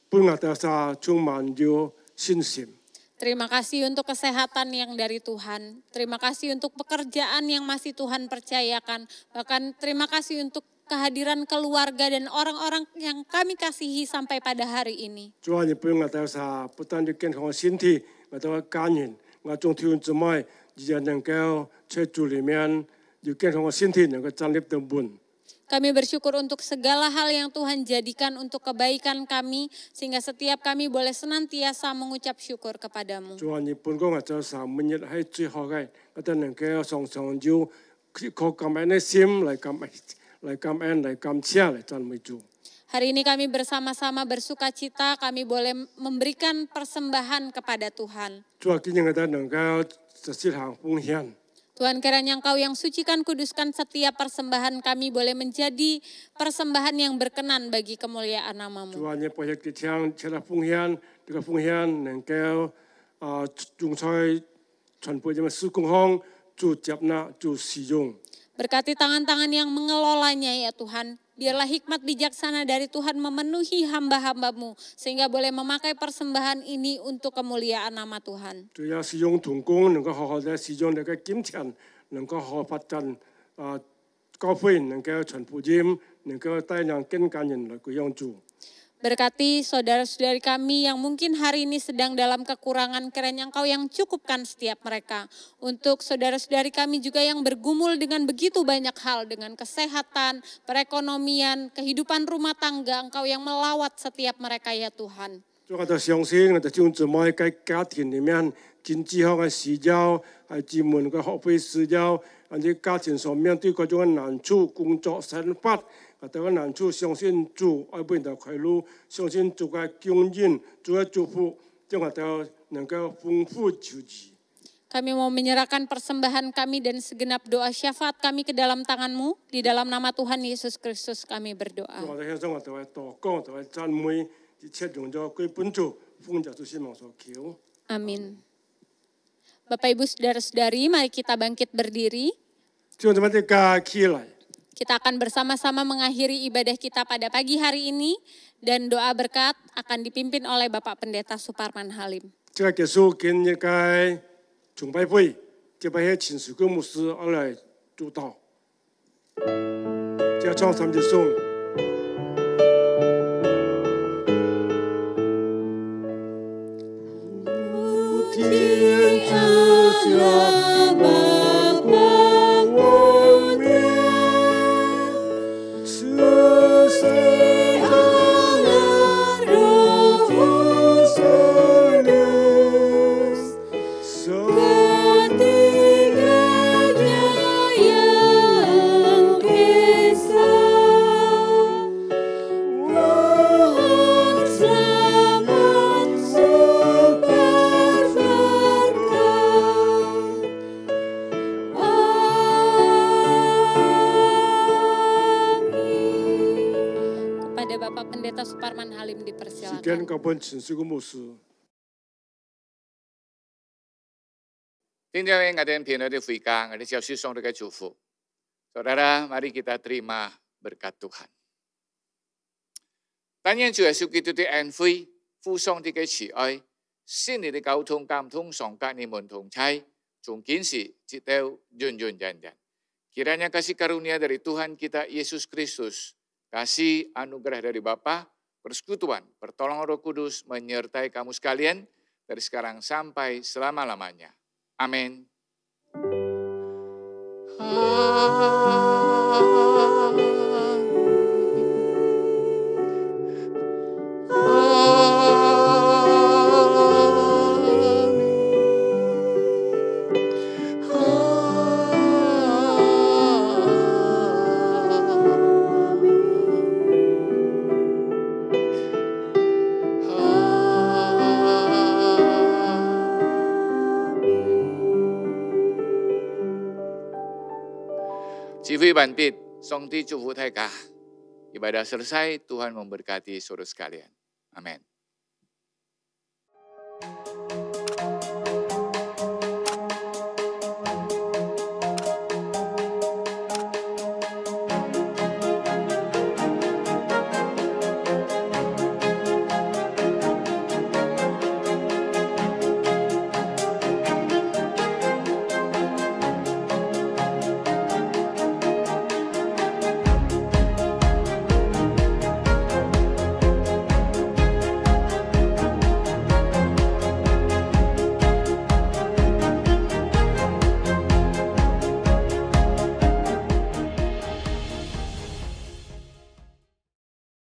D: 本我的啥充满有信心。
C: Terima kasih untuk kesehatan yang dari Tuhan. Terima kasih untuk pekerjaan yang masih Tuhan percayakan. Bahkan terima kasih untuk kehadiran keluarga dan orang-orang yang kami kasihi sampai pada hari ini.
D: 主啊，你本我的啥不但有健康的身体，我都感恩。我众弟兄姊妹，也能够在主里面有健康的身体，能够站立得稳。
C: Kami bersyukur untuk segala hal yang Tuhan jadikan untuk kebaikan kami, sehingga setiap kami boleh senantiasa mengucap syukur kepadamu.
D: 主啊，你本我做啥每日係最好嘅，我都能夠常常有靠感恩的心來感恩、來感謝、來讚美主。
C: Hari ini kami bersama-sama bersuka cita, kami boleh memberikan persembahan kepada Tuhan.
D: 主啊，今日我哋能夠實施行奉獻。
C: Tuhan, kiranya Engkau yang sucikan, kuduskan setiap persembahan kami boleh menjadi persembahan yang berkenan bagi kemuliaan nama-Mu.
D: 主啊，你俾佢聽，切嚟奉獻，呢個奉獻能夠用在全部嘅事工上，主接納、主使用。
C: Berkati tangan-tangan yang mengelolanya ya Tuhan. Biarlah hikmat bijaksana dari Tuhan memenuhi hamba-hamba-Mu, sehingga boleh memakai persembahan ini untuk kemuliaan nama Tuhan.
D: 主要使用同工能夠好好地使用呢個金錢，能夠好好發展教會，能夠傳福音，能夠帶領更感人來歸向主。
C: Berkati saudara-saudari kami yang mungkin hari ini sedang dalam kekurangan, kiranya Engkau yang cukupkan setiap mereka. Untuk saudara-saudari kami juga yang bergumul dengan begitu banyak hal, dengan kesehatan, perekonomian, kehidupan rumah tangga, Engkau yang melawat setiap mereka ya Tuhan.
D: 我哋相信，我哋將姊妹喺家庭裡面經濟上嘅需要，係姊妹嘅學費需要，或者家庭上面對各種嘅難處、工作、生活。 我哋嘅難處，相信主愛俾人快樂，相信主嘅供應，主嘅祝福，將我哋能夠豐富周濟。
C: Kami mau menyerahkan persembahan kami dan segenap doa syafaat kami ke dalam tangan-Mu. Di dalam nama Tuhan Yesus Kristus kami berdoa.
D: 我哋獻上我哋嘅禱告，我哋嘅讚美，一切用咗歸本主，奉耶穌希望所求。
C: Amin. Bapak Ibu Saudara-saudari, mari kita bangkit berdiri.
D: 將我哋家起來。
C: Kita akan bersama-sama mengakhiri ibadah kita pada pagi hari ini dan doa berkat akan dipimpin oleh Bapak Pendeta Suparman Halim.
D: 即係結束今日嘅崇拜會，接下係陳樹光牧師嚟主導。即係唱三節頌。天之下，把光我面。
C: Suparman Halim dipersilakan.
D: 時間交俾陳樹光牧師。
E: 今天ngadain piano di Afrika, ngadain siap sisong dengan祝福. Saudara, mari kita terima berkat Tuhan. Tanya Chúa Giêsu Kitô di an vui, phu song di cái chỉ ơi, xin đi cầu thông cảm thông song các ni môn thông chay, chung kiến sĩ, citeu, jun janjan. Kiranya kasih karunia dari Tuhan kita Yesus Kristus, kasih anugerah dari Bapa, persekutuan, pertolongan Roh Kudus menyertai kamu sekalian dari sekarang sampai selama-lamanya. Amin. Jiwi Bantit, Song Ti Cufu Taika. Ibadah selesai, Tuhan memberkati saudara sekalian. Amin.